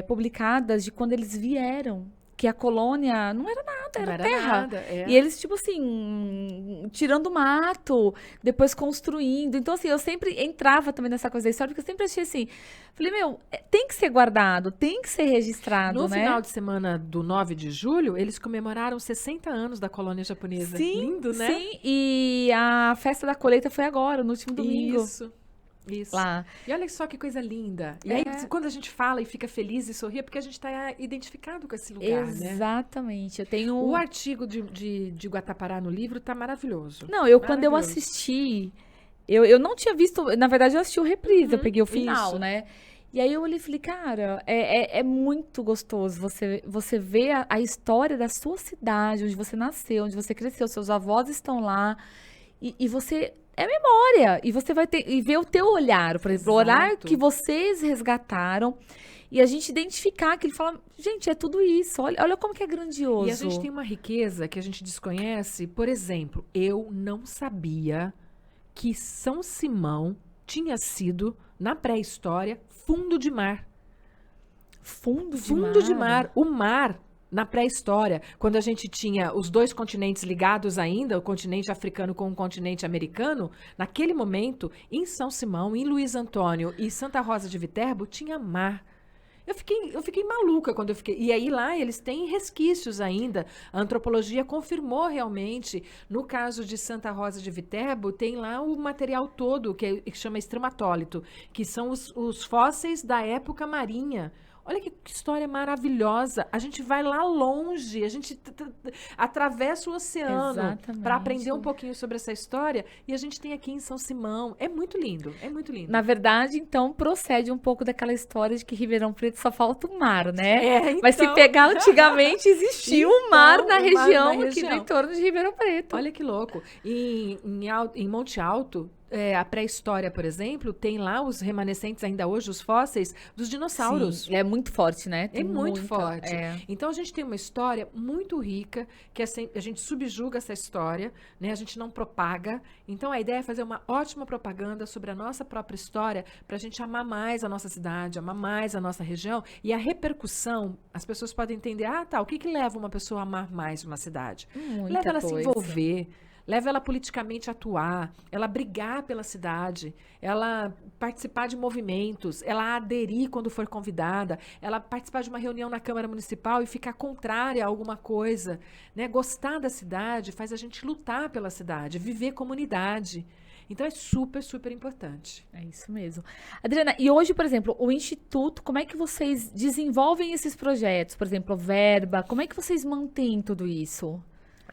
publicadas de quando eles vieram. Que a colônia não era nada, era terra. Nada, E eles, tipo assim, tirando mato, depois construindo. Então, assim, eu sempre entrava também nessa coisa da história, porque eu sempre achei assim, falei, meu, tem que ser guardado, tem que ser registrado, No né? final de semana do 9 de julho, eles comemoraram 60 anos da colônia japonesa. Sim, lindo, né? Sim, e a festa da colheita foi agora, no último domingo. Isso. Lá. E olha só que coisa linda. E aí, quando a gente fala e fica feliz e sorri, é porque a gente está identificado com esse lugar, né? Exatamente. Eu tenho... O artigo de Guatapará no livro tá maravilhoso. Não, quando eu assisti, eu não tinha visto... Na verdade, eu assisti o reprise, eu peguei o final, né? E aí eu olhei e falei, cara, é muito gostoso você ver a história da sua cidade, onde você nasceu, onde você cresceu, seus avós estão lá, e você... É memória. E você vai ter e ver o teu olhar, por exemplo, o olhar que vocês resgataram. E a gente identificar que ele fala, gente, é tudo isso. Olha como que é grandioso. E a gente tem uma riqueza que a gente desconhece. Por exemplo, eu não sabia que São Simão tinha sido, na pré-história, fundo de mar. Fundo de mar. O mar... Na pré-história, quando a gente tinha os dois continentes ligados ainda, o continente africano com o continente americano, naquele momento, em São Simão, em Luiz Antônio e Santa Rosa de Viterbo, tinha mar. Eu fiquei maluca quando eu fiquei. E aí lá eles têm resquícios ainda. A antropologia confirmou realmente. No caso de Santa Rosa de Viterbo, tem lá o material todo, que chama extrematólito, que são os fósseis da época marinha. Olha que história maravilhosa. A gente vai lá longe, a gente atravessa o oceano para aprender um pouquinho sobre essa história e a gente tem aqui em São Simão. É muito lindo, é muito lindo. Na verdade, então, procede um pouco daquela história de que Ribeirão Preto só falta o mar, né? Então... Mas se pegar antigamente, existia um mar na região aqui no entorno de Ribeirão Preto. Olha que louco. Em Monte Alto, a pré-história, por exemplo, tem lá os remanescentes, ainda hoje, os fósseis dos dinossauros. Sim, é muito forte, né? É muito forte. Então, a gente tem uma história muito rica, que a gente subjuga essa história, né? A gente não propaga. Então, a ideia é fazer uma ótima propaganda sobre a nossa própria história, para a gente amar mais a nossa cidade, amar mais a nossa região. E a repercussão, as pessoas podem entender, o que leva uma pessoa a amar mais uma cidade? Leva ela a se envolver. Leva ela politicamente a atuar, ela brigar pela cidade, ela participar de movimentos, ela aderir quando for convidada, ela participar de uma reunião na Câmara Municipal e ficar contrária a alguma coisa, né? Gostar da cidade faz a gente lutar pela cidade, viver comunidade. Então, é super, super importante. É isso mesmo. Adriana, e hoje, por exemplo, o Instituto, como é que vocês desenvolvem esses projetos? Por exemplo, verba, como é que vocês mantêm tudo isso?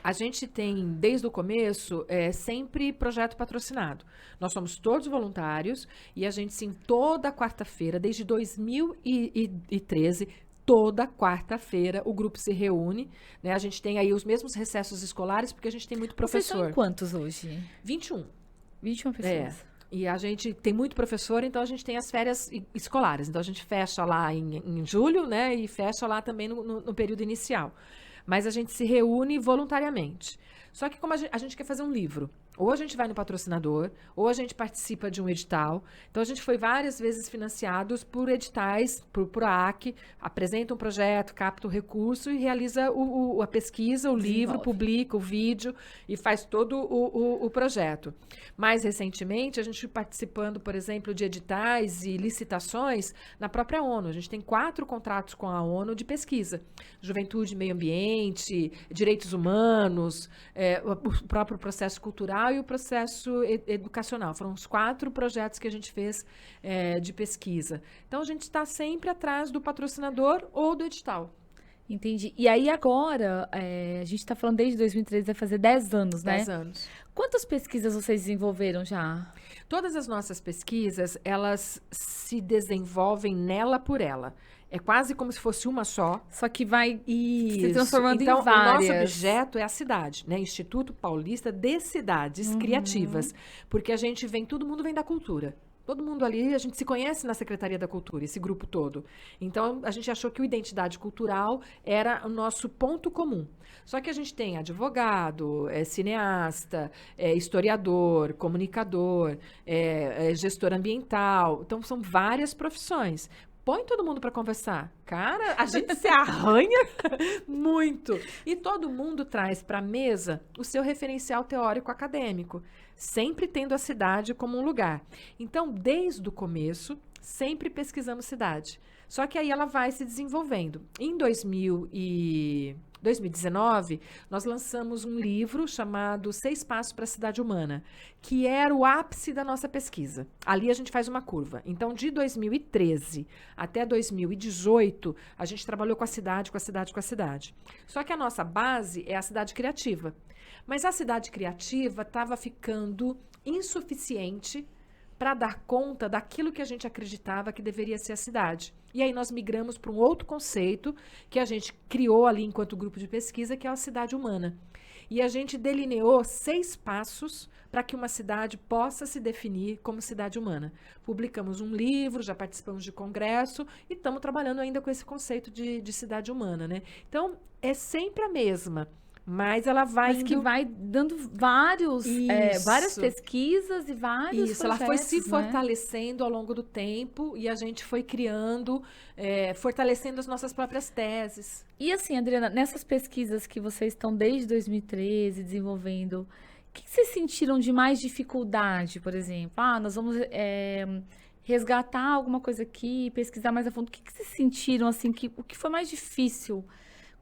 A gente tem, desde o começo, sempre projeto patrocinado. Nós somos todos voluntários e a gente, sim, toda quarta-feira, desde 2013, toda quarta-feira o grupo se reúne, né? A gente tem aí os mesmos recessos escolares, porque a gente tem muito professor. Vocês são em quantos hoje? 21. 21 pessoas. E a gente tem muito professor, então a gente tem as férias escolares. Então a gente fecha lá em julho, né? E fecha lá também no período inicial. Mas a gente se reúne voluntariamente. Só que como a gente quer fazer um livro, ou a gente vai no patrocinador, ou a gente participa de um edital. Então, a gente foi várias vezes financiados por editais, por PROAC, apresenta um projeto, capta o recurso e realiza a pesquisa, o livro, publica o vídeo e faz todo o projeto. Mais recentemente, a gente participando, por exemplo, de editais e licitações na própria ONU. A gente tem 4 contratos com a ONU de pesquisa. Juventude, meio ambiente, direitos humanos, o próprio processo cultural e o processo educacional. Foram os 4 projetos que a gente fez de pesquisa. Então, a gente está sempre atrás do patrocinador ou do edital. Entendi. E aí agora, a gente está falando desde 2013, vai fazer 10 anos, né? 10 anos. Quantas pesquisas vocês desenvolveram já? Todas as nossas pesquisas, elas se desenvolvem nela por ela. É quase como se fosse uma só. Só que vai se transformando em várias. Então, o nosso objeto é a cidade, né? Instituto Paulista de Cidades Criativas. Porque a gente todo mundo vem da cultura. Todo mundo ali, a gente se conhece na Secretaria da Cultura, esse grupo todo. Então, a gente achou que o identidade cultural era o nosso ponto comum. Só que a gente tem advogado, cineasta, historiador, comunicador, gestor ambiental. Então, são várias profissões. Põe todo mundo para conversar. Cara, a gente se arranha muito. E todo mundo traz para a mesa o seu referencial teórico acadêmico, sempre tendo a cidade como um lugar. Então, desde o começo, sempre pesquisamos cidade. Só que aí ela vai se desenvolvendo. Em 2019, nós lançamos um livro chamado 6 Passos para a Cidade Humana, que era o ápice da nossa pesquisa. Ali a gente faz uma curva. Então, de 2013 até 2018, a gente trabalhou com a cidade, com a cidade, com a cidade. Só que a nossa base é a cidade criativa. Mas a cidade criativa estava ficando insuficiente para dar conta daquilo que a gente acreditava que deveria ser a cidade. E aí nós migramos para um outro conceito que a gente criou ali enquanto grupo de pesquisa, que é a cidade humana. E a gente delineou 6 passos para que uma cidade possa se definir como cidade humana. Publicamos um livro, já participamos de congresso e estamos trabalhando ainda com esse conceito de cidade humana, né? Então, é sempre a mesma. Mas ela vai Mas que vai dando várias pesquisas e vários Isso, projetos, ela foi se né? fortalecendo ao longo do tempo e a gente foi criando, fortalecendo as nossas próprias teses. E assim, Adriana, nessas pesquisas que vocês estão desde 2013 desenvolvendo, o que vocês sentiram de mais dificuldade, por exemplo? Nós vamos resgatar alguma coisa aqui, pesquisar mais a fundo. O que vocês sentiram, assim, o que foi mais difícil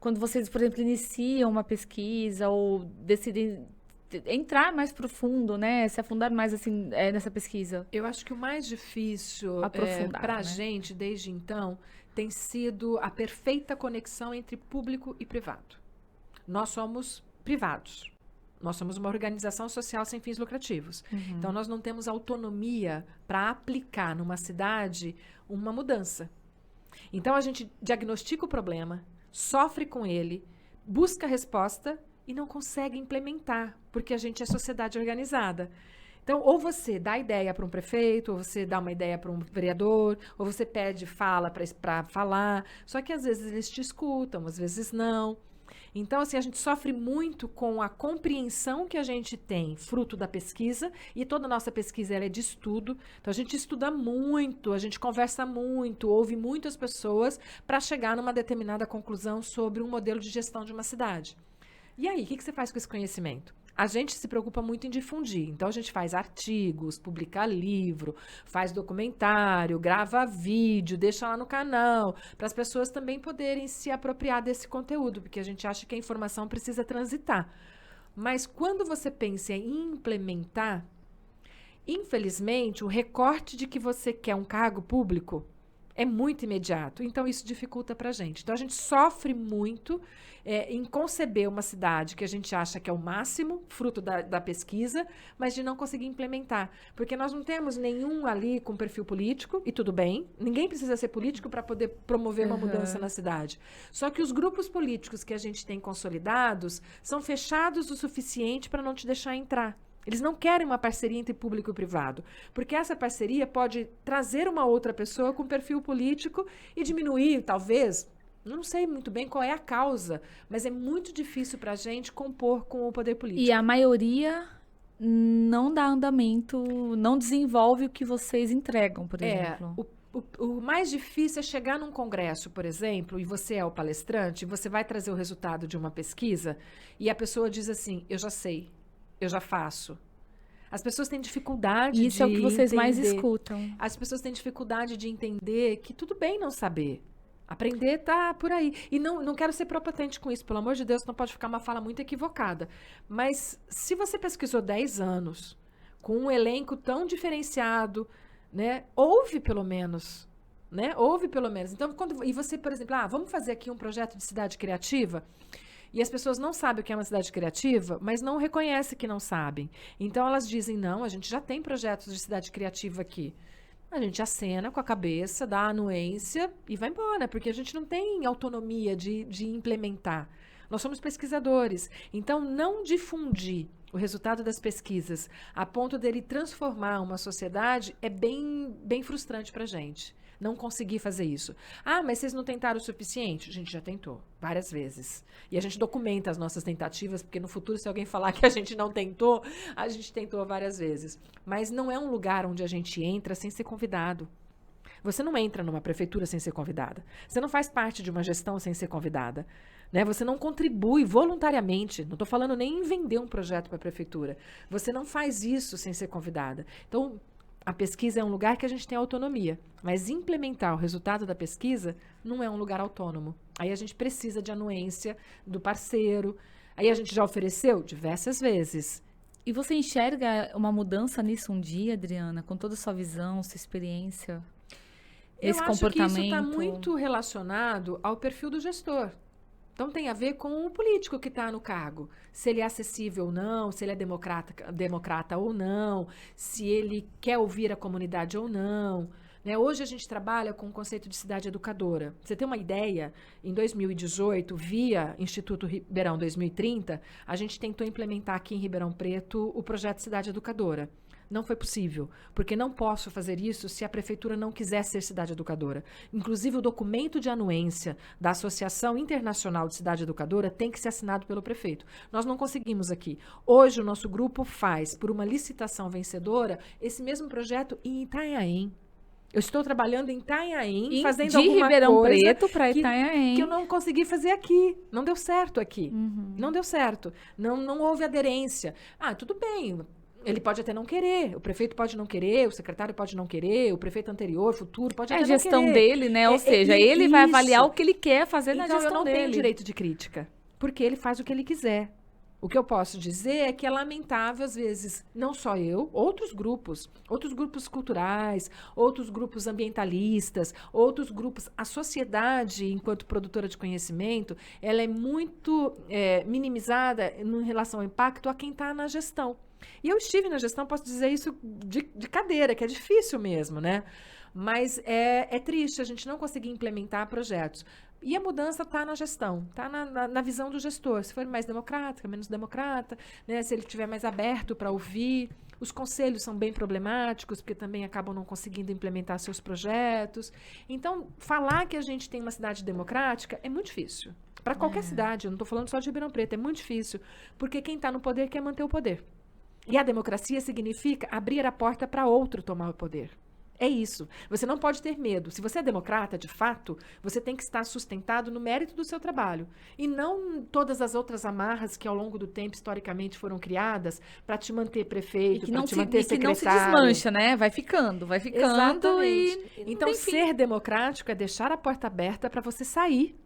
quando vocês, por exemplo, iniciam uma pesquisa ou decidem entrar mais profundo, né? Se afundar mais, assim, nessa pesquisa? Eu acho que o mais difícil para a gente, desde então, tem sido a perfeita conexão entre público e privado. Nós somos privados. Nós somos uma organização social sem fins lucrativos. Então, nós não temos autonomia para aplicar numa cidade uma mudança. Então, a gente diagnostica o problema, sofre com ele, busca a resposta e não consegue implementar, porque a gente é sociedade organizada. Então, ou você dá ideia para um prefeito, ou você dá uma ideia para um vereador, ou você pede fala para falar, só que às vezes eles te escutam, às vezes não. Então, assim, a gente sofre muito com a compreensão que a gente tem, fruto da pesquisa, e toda a nossa pesquisa ela é de estudo. Então, a gente estuda muito, a gente conversa muito, ouve muitas pessoas para chegar numa determinada conclusão sobre um modelo de gestão de uma cidade. E aí, o que você faz com esse conhecimento? A gente se preocupa muito em difundir. Então, a gente faz artigos, publica livro, faz documentário, grava vídeo, deixa lá no canal, para as pessoas também poderem se apropriar desse conteúdo, porque a gente acha que a informação precisa transitar. Mas quando você pensa em implementar, infelizmente, o recorte de que você quer um cargo público É muito imediato. Então, isso dificulta para a gente. Então, a gente sofre muito em conceber uma cidade que a gente acha que é o máximo, fruto da pesquisa, mas de não conseguir implementar. Porque nós não temos nenhum ali com perfil político, e tudo bem. Ninguém precisa ser político para poder promover uma mudança na cidade. Só que os grupos políticos que a gente tem consolidados são fechados o suficiente para não te deixar entrar. Eles não querem uma parceria entre público e privado, porque essa parceria pode trazer uma outra pessoa com perfil político e diminuir, talvez, não sei muito bem qual é a causa, mas é muito difícil para a gente compor com o poder político. E a maioria não dá andamento, não desenvolve o que vocês entregam, por exemplo. O mais difícil é chegar num congresso, por exemplo, e você é o palestrante, você vai trazer o resultado de uma pesquisa e a pessoa diz assim, eu já sei. Eu já faço. As pessoas têm dificuldade de entender. Isso é o que vocês mais escutam. As pessoas têm dificuldade de entender que tudo bem não saber. Aprender tá por aí. E não quero ser prepotente com isso, pelo amor de Deus, não pode ficar uma fala muito equivocada. Mas se você pesquisou 10 anos, com um elenco tão diferenciado, né, ouve pelo menos. Né? Ouve pelo menos. Então, e você, por exemplo, vamos fazer aqui um projeto de cidade criativa? E as pessoas não sabem o que é uma cidade criativa, mas não reconhecem que não sabem. Então, elas dizem, não, a gente já tem projetos de cidade criativa aqui. A gente acena com a cabeça, dá a anuência e vai embora, porque a gente não tem autonomia de implementar. Nós somos pesquisadores. Então, não difundir o resultado das pesquisas a ponto dele transformar uma sociedade é bem frustrante para a gente. Não conseguir fazer isso. Mas vocês não tentaram o suficiente? A gente já tentou, várias vezes. E a gente documenta as nossas tentativas, porque no futuro, se alguém falar que a gente não tentou, a gente tentou várias vezes. Mas não é um lugar onde a gente entra sem ser convidado. Você não entra numa prefeitura sem ser convidada. Você não faz parte de uma gestão sem ser convidada. Né? Você não contribui voluntariamente. Não estou falando nem em vender um projeto para a prefeitura. Você não faz isso sem ser convidada. Então, a pesquisa é um lugar que a gente tem autonomia, mas implementar o resultado da pesquisa não é um lugar autônomo. Aí a gente precisa de anuência do parceiro. Aí a gente já ofereceu diversas vezes. E você enxerga uma mudança nisso um dia, Adriana, com toda a sua visão, sua experiência, esse comportamento? Eu acho que isso está muito relacionado ao perfil do gestor. Então, tem a ver com o político que está no cargo. Se ele é acessível ou não, se ele é democrata ou não, se ele quer ouvir a comunidade ou não. Né? Hoje, a gente trabalha com o conceito de cidade educadora. Pra você ter uma ideia, em 2018, via Instituto Ribeirão 2030, a gente tentou implementar aqui em Ribeirão Preto o projeto Cidade Educadora. Não foi possível, porque não posso fazer isso se a prefeitura não quiser ser cidade educadora. Inclusive, o documento de anuência da Associação Internacional de Cidade Educadora tem que ser assinado pelo prefeito. Nós não conseguimos aqui. Hoje, o nosso grupo faz, por uma licitação vencedora, esse mesmo projeto em Itanhaém. Eu estou trabalhando em Itanhaém, fazendo alguma coisa... De Ribeirão Preto para Itanhaém. Que eu não consegui fazer aqui. Não deu certo aqui. Não deu certo. Não houve aderência. Tudo bem... Ele pode até não querer, o prefeito pode não querer, o secretário pode não querer, o prefeito anterior, futuro, pode até não querer. É a gestão dele, né? Ou seja, ele vai avaliar o que ele quer fazer na gestão dele. Então, eu não tenho direito de crítica, porque ele faz o que ele quiser. O que eu posso dizer é que é lamentável, às vezes, não só eu, outros grupos culturais, outros grupos ambientalistas, outros grupos, a sociedade, enquanto produtora de conhecimento, ela é muito minimizada em relação ao impacto a quem está na gestão. E eu estive na gestão, posso dizer isso de cadeira, que é difícil mesmo, né? Mas é triste a gente não conseguir implementar projetos. E a mudança está na gestão, está na visão do gestor. Se for mais democrática, menos democrata, né? Se ele estiver mais aberto para ouvir. Os conselhos são bem problemáticos, porque também acabam não conseguindo implementar seus projetos. Então, falar que a gente tem uma cidade democrática é muito difícil. Para qualquer cidade, eu não estou falando só de Ribeirão Preto, é muito difícil. Porque quem está no poder quer manter o poder. E a democracia significa abrir a porta para outro tomar o poder. É isso. Você não pode ter medo. Se você é democrata, de fato, você tem que estar sustentado no mérito do seu trabalho. E não todas as outras amarras que ao longo do tempo, historicamente, foram criadas para te manter prefeito, para te manter secretário. Que não se desmancha, né? Vai ficando. Exatamente. Então, ser democrático é deixar a porta aberta para você sair.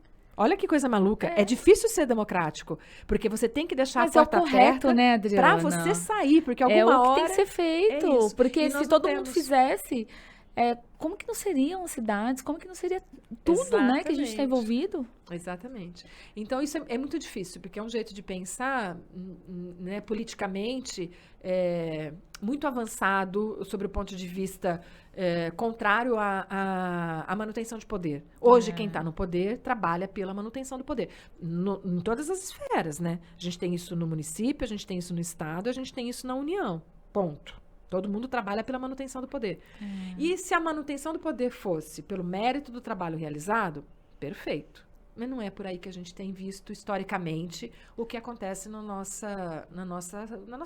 Olha que coisa maluca. É difícil ser democrático, porque você tem que deixar a porta aberta, né, Adriana? Para você sair, porque alguma hora... É o que tem que ser feito, porque se todo mundo fizesse... como que não seriam as cidades, como que não seria tudo, né, que a gente está envolvido? Exatamente. Então, isso é muito difícil, porque é um jeito de pensar, né, politicamente, muito avançado sobre o ponto de vista contrário à manutenção de poder. Hoje, quem está no poder trabalha pela manutenção do poder. Em todas as esferas, né? A gente tem isso no município, a gente tem isso no Estado, a gente tem isso na União. Ponto. Todo mundo trabalha pela manutenção do poder. E se a manutenção do poder fosse pelo mérito do trabalho realizado, perfeito. Mas não é por aí que a gente tem visto historicamente o que acontece na nossa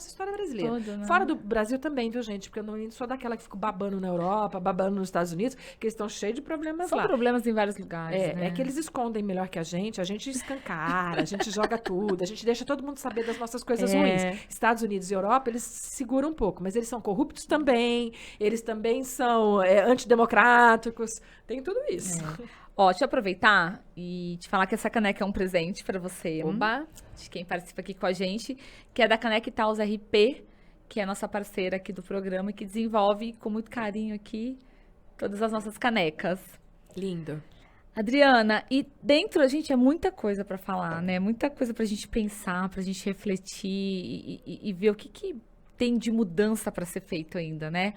história brasileira. Tudo, né? Fora do Brasil também, viu, gente? Porque eu não sou daquela que fico babando na Europa, babando nos Estados Unidos, que eles estão cheios de problemas São lá. problemas em vários lugares, né? É que eles escondem melhor que a gente escancara, a gente joga tudo, a gente deixa todo mundo saber das nossas coisas ruins. Estados Unidos e Europa, eles seguram um pouco, mas eles são corruptos também, eles também são antidemocráticos, tem tudo isso. Ó, deixa eu aproveitar e te falar que essa caneca é um presente para você. Oba! De quem participa aqui com a gente, que é da Caneca Itaús RP, que é a nossa parceira aqui do programa e que desenvolve com muito carinho aqui todas as nossas canecas. Lindo. Adriana, e dentro a gente é muita coisa para falar, né? Muita coisa pra gente pensar, pra gente refletir e ver o que tem de mudança para ser feito ainda, né?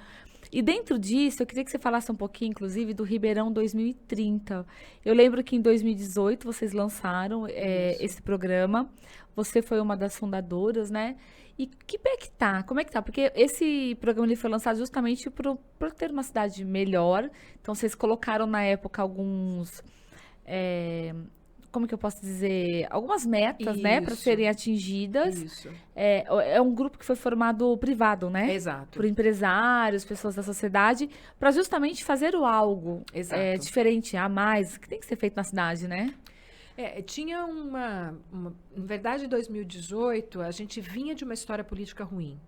E dentro disso, eu queria que você falasse um pouquinho, inclusive, do Ribeirão 2030. Eu lembro que em 2018 vocês lançaram esse programa. Você foi uma das fundadoras, né? E que pé que tá? Como é que tá? Porque esse programa ele foi lançado justamente para ter uma cidade melhor. Então, vocês colocaram na época alguns... como que eu posso dizer? Algumas metas, né? Para serem atingidas. Isso. É um grupo que foi formado privado, né? Exato. Por empresários, pessoas da sociedade, para justamente fazer o algo diferente, a mais, que tem que ser feito na cidade, né? Tinha na verdade, em 2018, a gente vinha de uma história política ruim.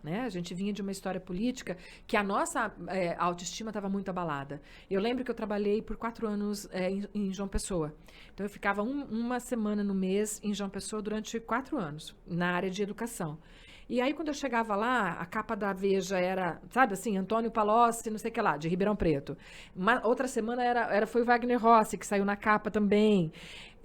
Né? A gente vinha de uma história política que a nossa autoestima estava muito abalada. Eu lembro que eu trabalhei por 4 anos em João Pessoa. Então, eu ficava uma semana no mês em João Pessoa durante 4 anos, na área de educação. E aí, quando eu chegava lá, a capa da Veja era, sabe assim, Antônio Palocci, não sei o que lá, de Ribeirão Preto. Outra semana foi o Wagner Rossi, que saiu na capa também.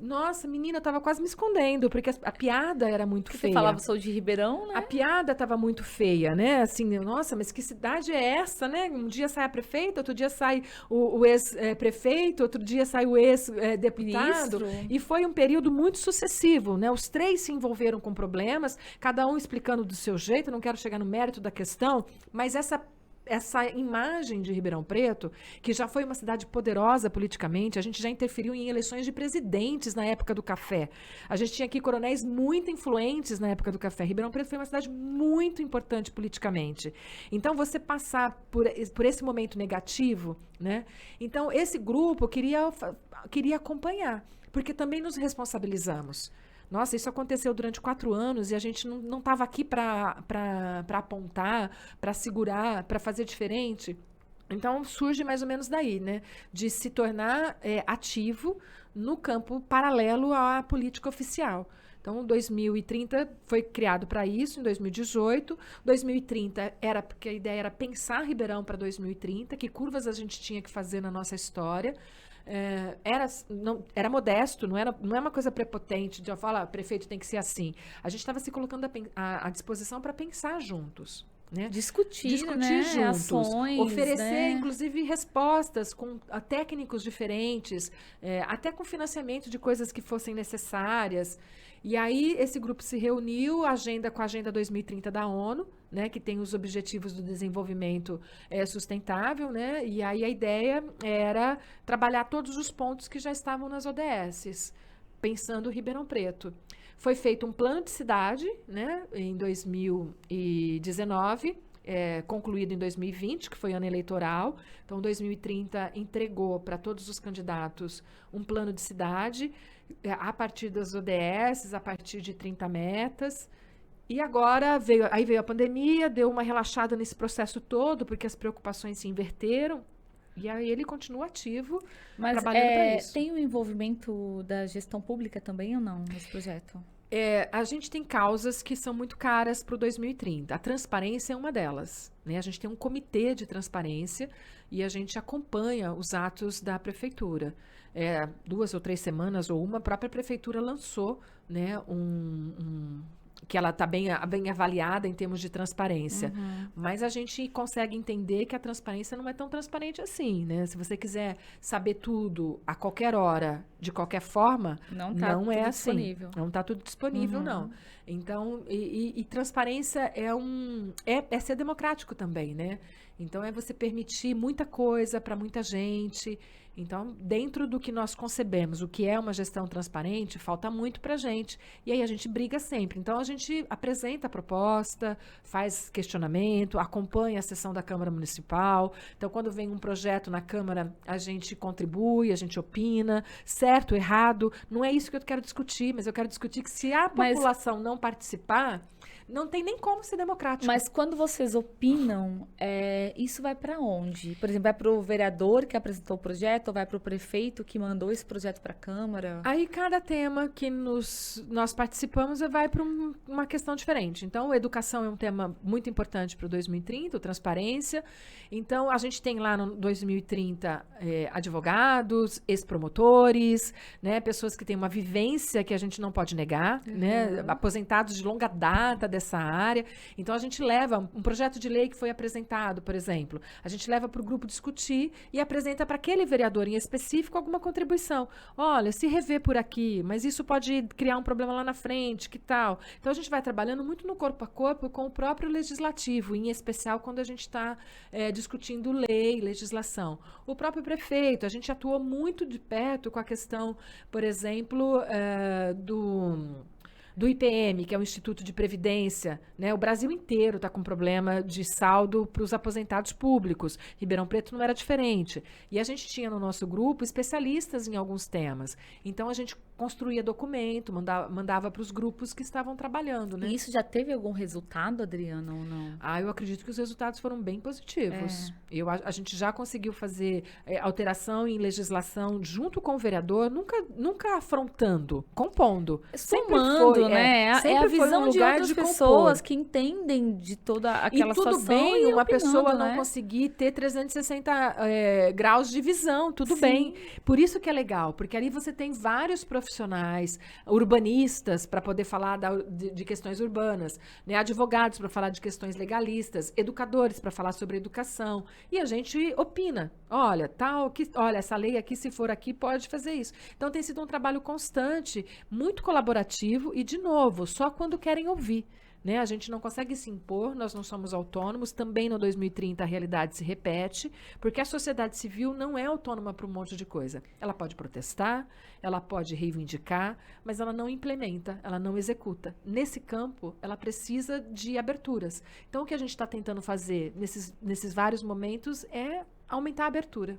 Nossa, menina, eu tava quase me escondendo, porque a piada era muito feia. Você falava, sou de Ribeirão, né? A piada tava muito feia, né? Assim, nossa, mas que cidade é essa, né? Um dia sai a prefeita, outro dia sai o ex-prefeito, outro dia sai o ex-deputado. E foi um período muito sucessivo, né? Os 3 se envolveram com problemas, cada um explicando do seu jeito, não quero chegar no mérito da questão, mas essa imagem de Ribeirão Preto, que já foi uma cidade poderosa politicamente, a gente já interferiu em eleições de presidentes na época do café. A gente tinha aqui coronéis muito influentes na época do café. Ribeirão Preto foi uma cidade muito importante politicamente. Então, você passar por esse momento negativo, né? Então, esse grupo queria acompanhar, porque também nos responsabilizamos. Nossa, isso aconteceu durante 4 anos e a gente não estava aqui para apontar, para segurar, para fazer diferente. Então, surge mais ou menos daí, né? De se tornar ativo no campo paralelo à política oficial. Então, 2030 foi criado para isso, em 2018. 2030 porque a ideia era pensar Ribeirão para 2030, que curvas a gente tinha que fazer na nossa história. Era modesto, não é uma coisa prepotente de falar, prefeito tem que ser assim. A gente estava se colocando à disposição para pensar juntos. Né? Discutir né? juntos, ações, oferecer, né? inclusive, respostas com técnicos diferentes, até com financiamento de coisas que fossem necessárias. E aí, esse grupo se reuniu, com a Agenda 2030 da ONU, né, que tem os Objetivos do Desenvolvimento Sustentável, né? E aí a ideia era trabalhar todos os pontos que já estavam nas ODSs, pensando Ribeirão Preto. Foi feito um plano de cidade, né, em 2019, concluído em 2020, que foi ano eleitoral. Então, 2030 entregou para todos os candidatos um plano de cidade, a partir das ODS, a partir de 30 metas. E agora veio a pandemia, deu uma relaxada nesse processo todo, porque as preocupações se inverteram. E aí ele continua ativo, trabalhando para isso. Tem o envolvimento da gestão pública também ou não nesse projeto? A gente tem causas que são muito caras para o 2030. A transparência é uma delas, né? A gente tem um comitê de transparência e a gente acompanha os atos da prefeitura. 2 ou 3 semanas ou uma, a própria prefeitura lançou, né, que ela está bem avaliada em termos de transparência. Mas a gente consegue entender que a transparência não é tão transparente assim, né? Se você quiser saber tudo a qualquer hora, de qualquer forma, não é assim. Disponível. Não está tudo disponível, não. Então, e transparência é ser democrático também, né? Então, é você permitir muita coisa para muita gente. Então, dentro do que nós concebemos, o que é uma gestão transparente, falta muito para a gente. E aí a gente briga sempre. Então, a gente apresenta a proposta, faz questionamento, acompanha a sessão da Câmara Municipal. Então, quando vem um projeto na Câmara, a gente contribui, a gente opina. Certo, errado, não é isso que eu quero discutir, mas eu quero discutir que se a população não participar, não tem nem como ser democrático. Mas quando vocês opinam, isso vai para onde? Por exemplo, vai para o vereador que apresentou o projeto ou vai para o prefeito que mandou esse projeto para a Câmara? Aí cada tema que nós participamos vai para uma questão diferente. Então, educação é um tema muito importante para o 2030, transparência. Então, a gente tem lá no 2030 advogados, ex-promotores, né, pessoas que têm uma vivência que a gente não pode negar, né, aposentados de longa data dessa área. Então, a gente leva um projeto de lei que foi apresentado, por exemplo, a gente leva para o grupo discutir e apresenta para aquele vereador em específico alguma contribuição. Olha, se rever por aqui, mas isso pode criar um problema lá na frente, que tal? Então, a gente vai trabalhando muito no corpo a corpo com o próprio legislativo, em especial quando a gente está discutindo lei, legislação. O próprio prefeito, a gente atua muito de perto com a questão, por exemplo, do IPM, que é o Instituto de Previdência, né? O Brasil inteiro está com problema de saldo para os aposentados públicos. Ribeirão Preto não era diferente. E a gente tinha no nosso grupo especialistas em alguns temas. Então, a gente construía documento, mandava para os grupos que estavam trabalhando, né? E isso já teve algum resultado, Adriana, ou não? Eu acredito que os resultados foram bem positivos. A gente já conseguiu fazer alteração em legislação junto com o vereador, nunca afrontando, compondo. Somando, né? É a visão de outras pessoas que entendem de toda aquela situação. E tudo bem uma pessoa né? não conseguir ter 360 graus de visão, tudo bem. Por isso que é legal, porque ali você tem vários profissionais, urbanistas, para poder falar de questões urbanas, né? Advogados para falar de questões legalistas, educadores para falar sobre educação. E a gente opina. Olha, essa lei aqui, se for aqui, pode fazer isso. Então, tem sido um trabalho constante, muito colaborativo e, de novo, só quando querem ouvir. Né? A gente não consegue se impor, nós não somos autônomos. Também no 2030 a realidade se repete, porque a sociedade civil não é autônoma para um monte de coisa. Ela pode protestar, ela pode reivindicar, mas ela não implementa, ela não executa. Nesse campo, ela precisa de aberturas. Então, o que a gente está tentando fazer nesses vários momentos é aumentar a abertura.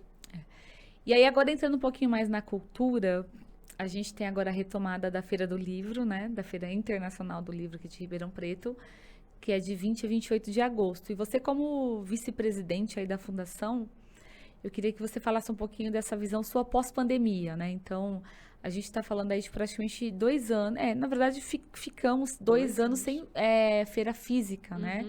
E aí, agora entrando um pouquinho mais na cultura, a gente tem agora a retomada da Feira do Livro, né? Da Feira Internacional do Livro aqui de Ribeirão Preto, que é de 20 a 28 de agosto. E você, como vice-presidente aí da Fundação, eu queria que você falasse um pouquinho dessa visão sua pós-pandemia, né? Então, a gente está falando aí de praticamente 2 anos. Na verdade, ficamos 2 anos sem feira física, né?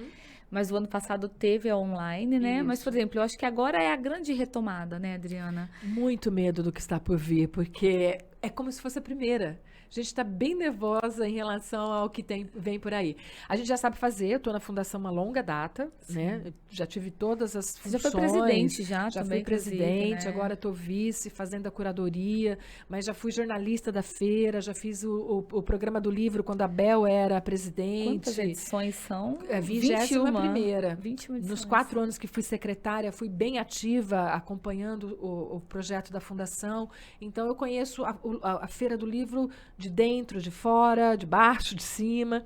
Mas o ano passado teve a online, né? Isso. Mas, por exemplo, eu acho que agora é a grande retomada, né, Adriana? Muito medo do que está por vir, porque é como se fosse a primeira. A gente está bem nervosa em relação ao que vem por aí. A gente já sabe fazer, eu estou na Fundação uma longa data, né? Eu já tive todas as funções. Já foi presidente, já também, fui presidente, né? Agora estou vice, fazendo a curadoria, mas já fui jornalista da feira, já fiz o programa do livro quando a Bel era presidente. Quantas edições são? 21ª. 21 edições. Nos 4 anos que fui secretária, fui bem ativa, acompanhando o projeto da Fundação. Então, eu conheço a Feira do Livro de dentro, de fora, de baixo, de cima.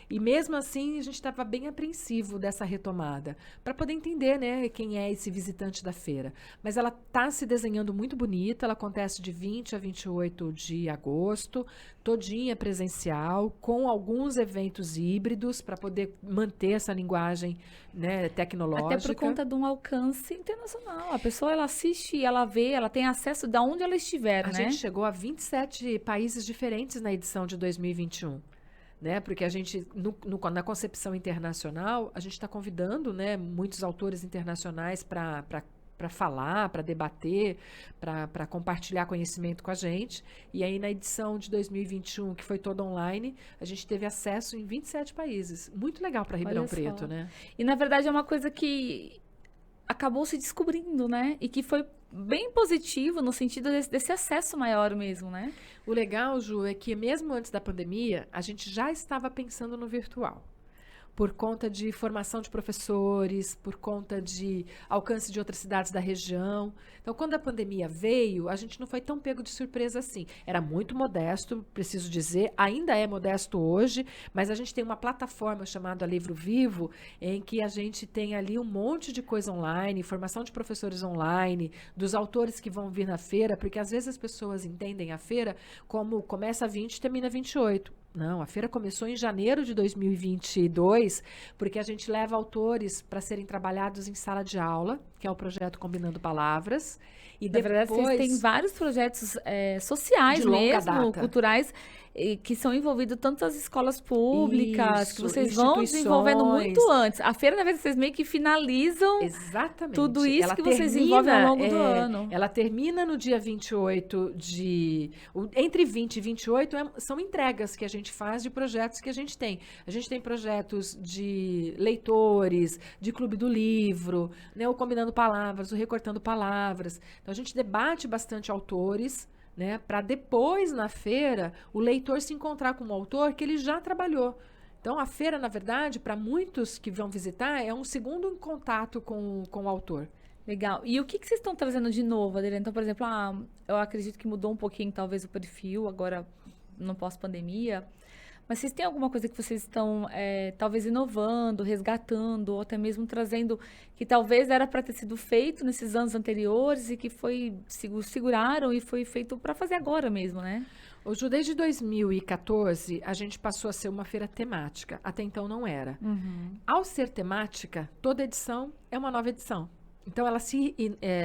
E mesmo assim, a gente estava bem apreensivo dessa retomada, para poder entender, né, quem é esse visitante da feira. Mas ela está se desenhando muito bonita, ela acontece de 20 a 28 de agosto, todinha presencial, com alguns eventos híbridos, para poder manter essa linguagem, né, tecnológica. Até por conta de um alcance internacional. A pessoa, ela assiste, ela vê, ela tem acesso de onde ela estiver, né? A gente chegou a 27 países diferentes na edição de 2021. né? Porque a gente, na concepção internacional, a gente está convidando, né, muitos autores internacionais para falar, para debater, para compartilhar conhecimento com a gente. E aí, na edição de 2021, que foi toda online, a gente teve acesso em 27 países. Muito legal para Ribeirão Preto, né? E, na verdade, é uma coisa que acabou se descobrindo, né? E que foi bem positivo no sentido desse acesso maior mesmo, né? O legal, Ju, é que mesmo antes da pandemia, a gente já estava pensando no virtual. Por conta de formação de professores, por conta de alcance de outras cidades da região. Então, quando a pandemia veio, a gente não foi tão pego de surpresa assim. Era muito modesto, preciso dizer, ainda é modesto hoje, mas a gente tem uma plataforma chamada Livro Vivo, em que a gente tem ali um monte de coisa online, formação de professores online, dos autores que vão vir na feira, porque às vezes as pessoas entendem a feira como começa 20 e termina 28. Não, a feira começou em janeiro de 2022, porque a gente leva autores para serem trabalhados em sala de aula, que é o projeto Combinando Palavras. E na verdade, vocês têm vários projetos sociais mesmo, culturais, que são envolvidos tanto as escolas públicas, isso, que vocês vão desenvolvendo muito antes. A feira, na verdade, vocês meio que finalizam tudo isso ela que vocês desenvolvem ao longo do ano. Ela termina no dia 28 de... Entre 20 e 28 são entregas que a gente faz de projetos que a gente tem. A gente tem projetos de leitores, de Clube do Livro, né, o Combinando Palavras, o Recortando Palavras. Então, a gente debate bastante autores, né, para depois, na feira, o leitor se encontrar com um autor que ele já trabalhou. Então, a feira, na verdade, para muitos que vão visitar, é um segundo contato com o autor. Legal. E o que vocês estão trazendo de novo, Adriana? Então, por exemplo, eu acredito que mudou um pouquinho, talvez, o perfil, agora, no pós-pandemia. Mas vocês têm alguma coisa que vocês estão, talvez, inovando, resgatando, ou até mesmo trazendo, que talvez era para ter sido feito nesses anos anteriores e que seguraram e foi feito para fazer agora mesmo, né? O Ju, desde 2014, a gente passou a ser uma feira temática. Até então não era. Uhum. Ao ser temática, toda edição é uma nova edição. Então, ela se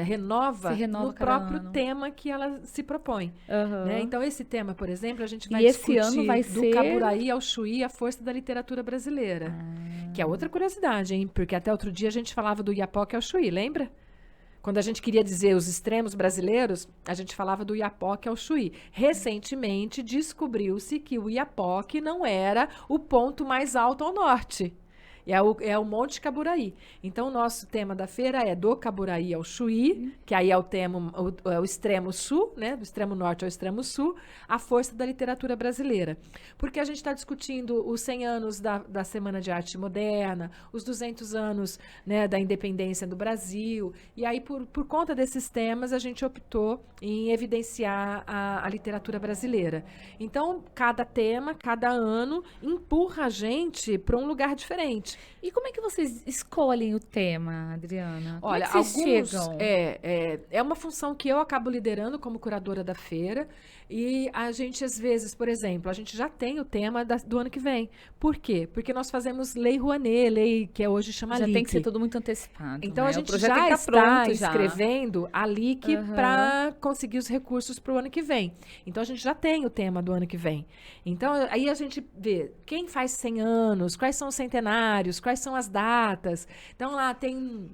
renova no próprio tema que ela se propõe. Uhum. Né? Então, esse tema, por exemplo, a gente vai discutir esse ano vai do Caburaí ao Chuí, a força da literatura brasileira. Que é outra curiosidade, hein? Porque até outro dia a gente falava do Iapoque ao Chuí, lembra? Quando a gente queria dizer os extremos brasileiros, a gente falava do Iapoque ao Chuí. Recentemente, descobriu-se que o Iapoque não era o ponto mais alto ao norte. É o Monte Caburaí. Então, o nosso tema da feira é do Caburaí ao Chuí, que aí é o extremo sul, né? Do extremo norte ao extremo sul, a força da literatura brasileira. Porque a gente está discutindo os 100 anos da Semana de Arte Moderna, os 200 anos, né, da independência do Brasil. E aí, por conta desses temas, a gente optou em evidenciar a literatura brasileira. Então, cada tema, cada ano, empurra a gente para um lugar diferente. E como é que vocês escolhem o tema, Adriana? Como Olha, é que vocês chegam? É uma função que eu acabo liderando como curadora da feira. E a gente, às vezes, por exemplo, a gente já tem o tema do ano que vem. Por quê? Porque nós fazemos Lei Rouanet, lei que hoje chama LIC. Já tem que ser tudo muito antecipado. Então, né? a gente já está escrevendo a LIC para conseguir os recursos para o ano que vem. Então, a gente já tem o tema do ano que vem. Então, aí a gente vê quem faz 100 anos, quais são os centenários, quais são as datas. Então, lá tem,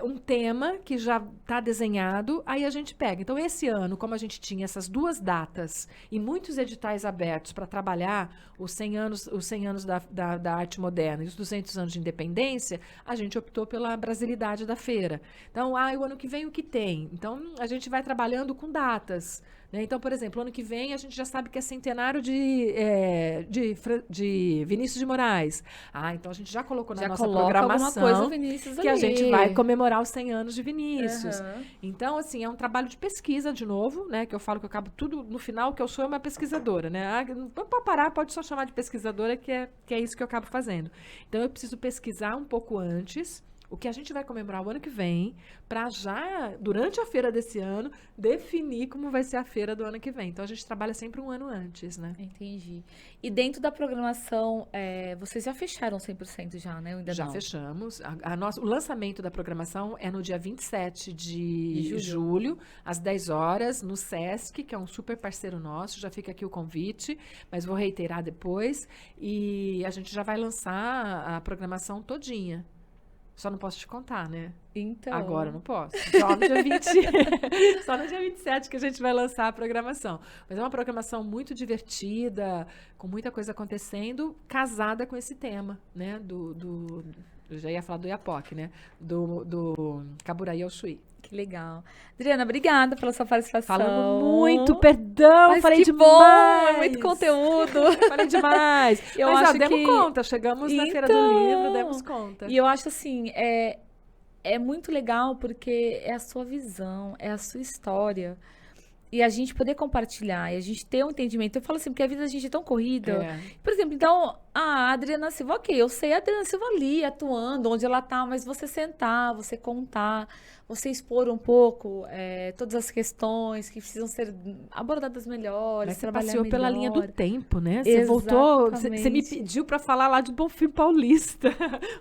um tema que já está desenhado, aí a gente pega. Então, esse ano, como a gente tinha essas duas datas e muitos editais abertos para trabalhar os 100 anos da arte moderna e os 200 anos de independência, a gente optou pela brasilidade da feira. Então, o ano que vem o que tem? Então, a gente vai trabalhando com datas. Né? Então, por exemplo, ano que vem a gente já sabe que é centenário de Vinícius de Moraes. Então a gente já colocou na nossa programação coisa, Vinícius, que a gente vai comemorar os 100 anos de Vinícius. Uhum. Então, assim, é um trabalho de pesquisa, de novo, né? Que eu falo que eu acabo tudo no final, que eu sou uma pesquisadora, né? Não pode parar, pode só chamar de pesquisadora, que é isso que eu acabo fazendo. Então, eu preciso pesquisar um pouco antes o que a gente vai comemorar o ano que vem, para já, durante a feira desse ano, definir como vai ser a feira do ano que vem. Então, a gente trabalha sempre um ano antes, né? Entendi. E dentro da programação, vocês já fecharam 100% já, né? Eu ainda Já não. fechamos. O lançamento da programação é no dia 27 de De julho. julho, às 10 horas, no Sesc, que é um super parceiro nosso. Já fica aqui o convite, mas vou reiterar depois. E a gente já vai lançar a programação todinha. Só não posso te contar, né? Então. Agora eu não posso. Só no dia 20, só no dia 27 que a gente vai lançar a programação. Mas é uma programação muito divertida, com muita coisa acontecendo, casada com esse tema, né? Eu já ia falar do Iapoc, né? Do Caburaí ao Chuí. Que legal. Adriana, obrigada pela sua participação. Falamos muito, perdão, Mas falei que demais. bom, é muito conteúdo. Falei demais. Eu Mas, acho demos que... conta, chegamos na Feira do Livro, demos conta. E eu acho assim, é muito legal porque é a sua visão, é a sua história. E a gente poder compartilhar, e a gente ter um entendimento. Eu falo assim, porque a vida da gente é tão corrida. Por exemplo, então, a Adriana Silva, ok, eu sei a Adriana Silva ali, atuando, onde ela tá, mas você sentar, você contar, você expor um pouco todas as questões que precisam ser abordadas melhores, Mas você trabalhar passeou melhor. pela linha do tempo, né? Você voltou, você me pediu para falar lá de Bonfim Paulista.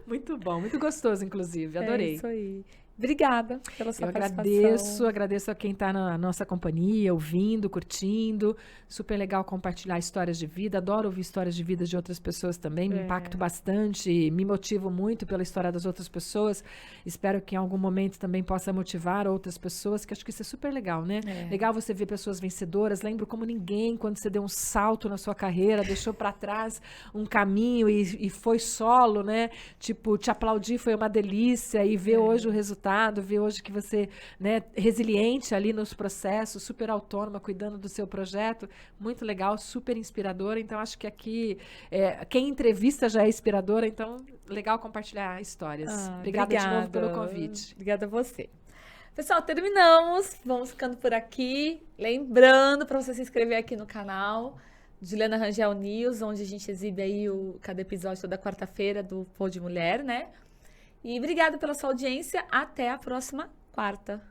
Muito bom, muito gostoso, inclusive, adorei. É isso aí. Obrigada pela sua participação. Agradeço a quem está na nossa companhia, ouvindo, curtindo. Super legal compartilhar histórias de vida. Adoro ouvir histórias de vida de outras pessoas também. Me impacto bastante, me motivo muito pela história das outras pessoas. Espero que em algum momento também possa motivar outras pessoas, que acho que isso é super legal, né? Legal você ver pessoas vencedoras. Lembro como ninguém, quando você deu um salto na sua carreira, deixou para trás um caminho e foi solo, né? Tipo, te aplaudir foi uma delícia e ver hoje o resultado. Ver hoje que você, né, resiliente ali nos processos, super autônoma, cuidando do seu projeto, muito legal, super inspiradora. Então, acho que aqui, quem entrevista já é inspiradora, então, legal compartilhar histórias. Obrigada de novo pelo convite. Obrigada a você. Pessoal, terminamos. Vamos ficando por aqui. Lembrando para você se inscrever aqui no canal Juliana Rangel News, onde a gente exibe aí cada episódio toda quarta-feira do Pô de Mulher, né? E obrigada pela sua audiência. Até a próxima quarta.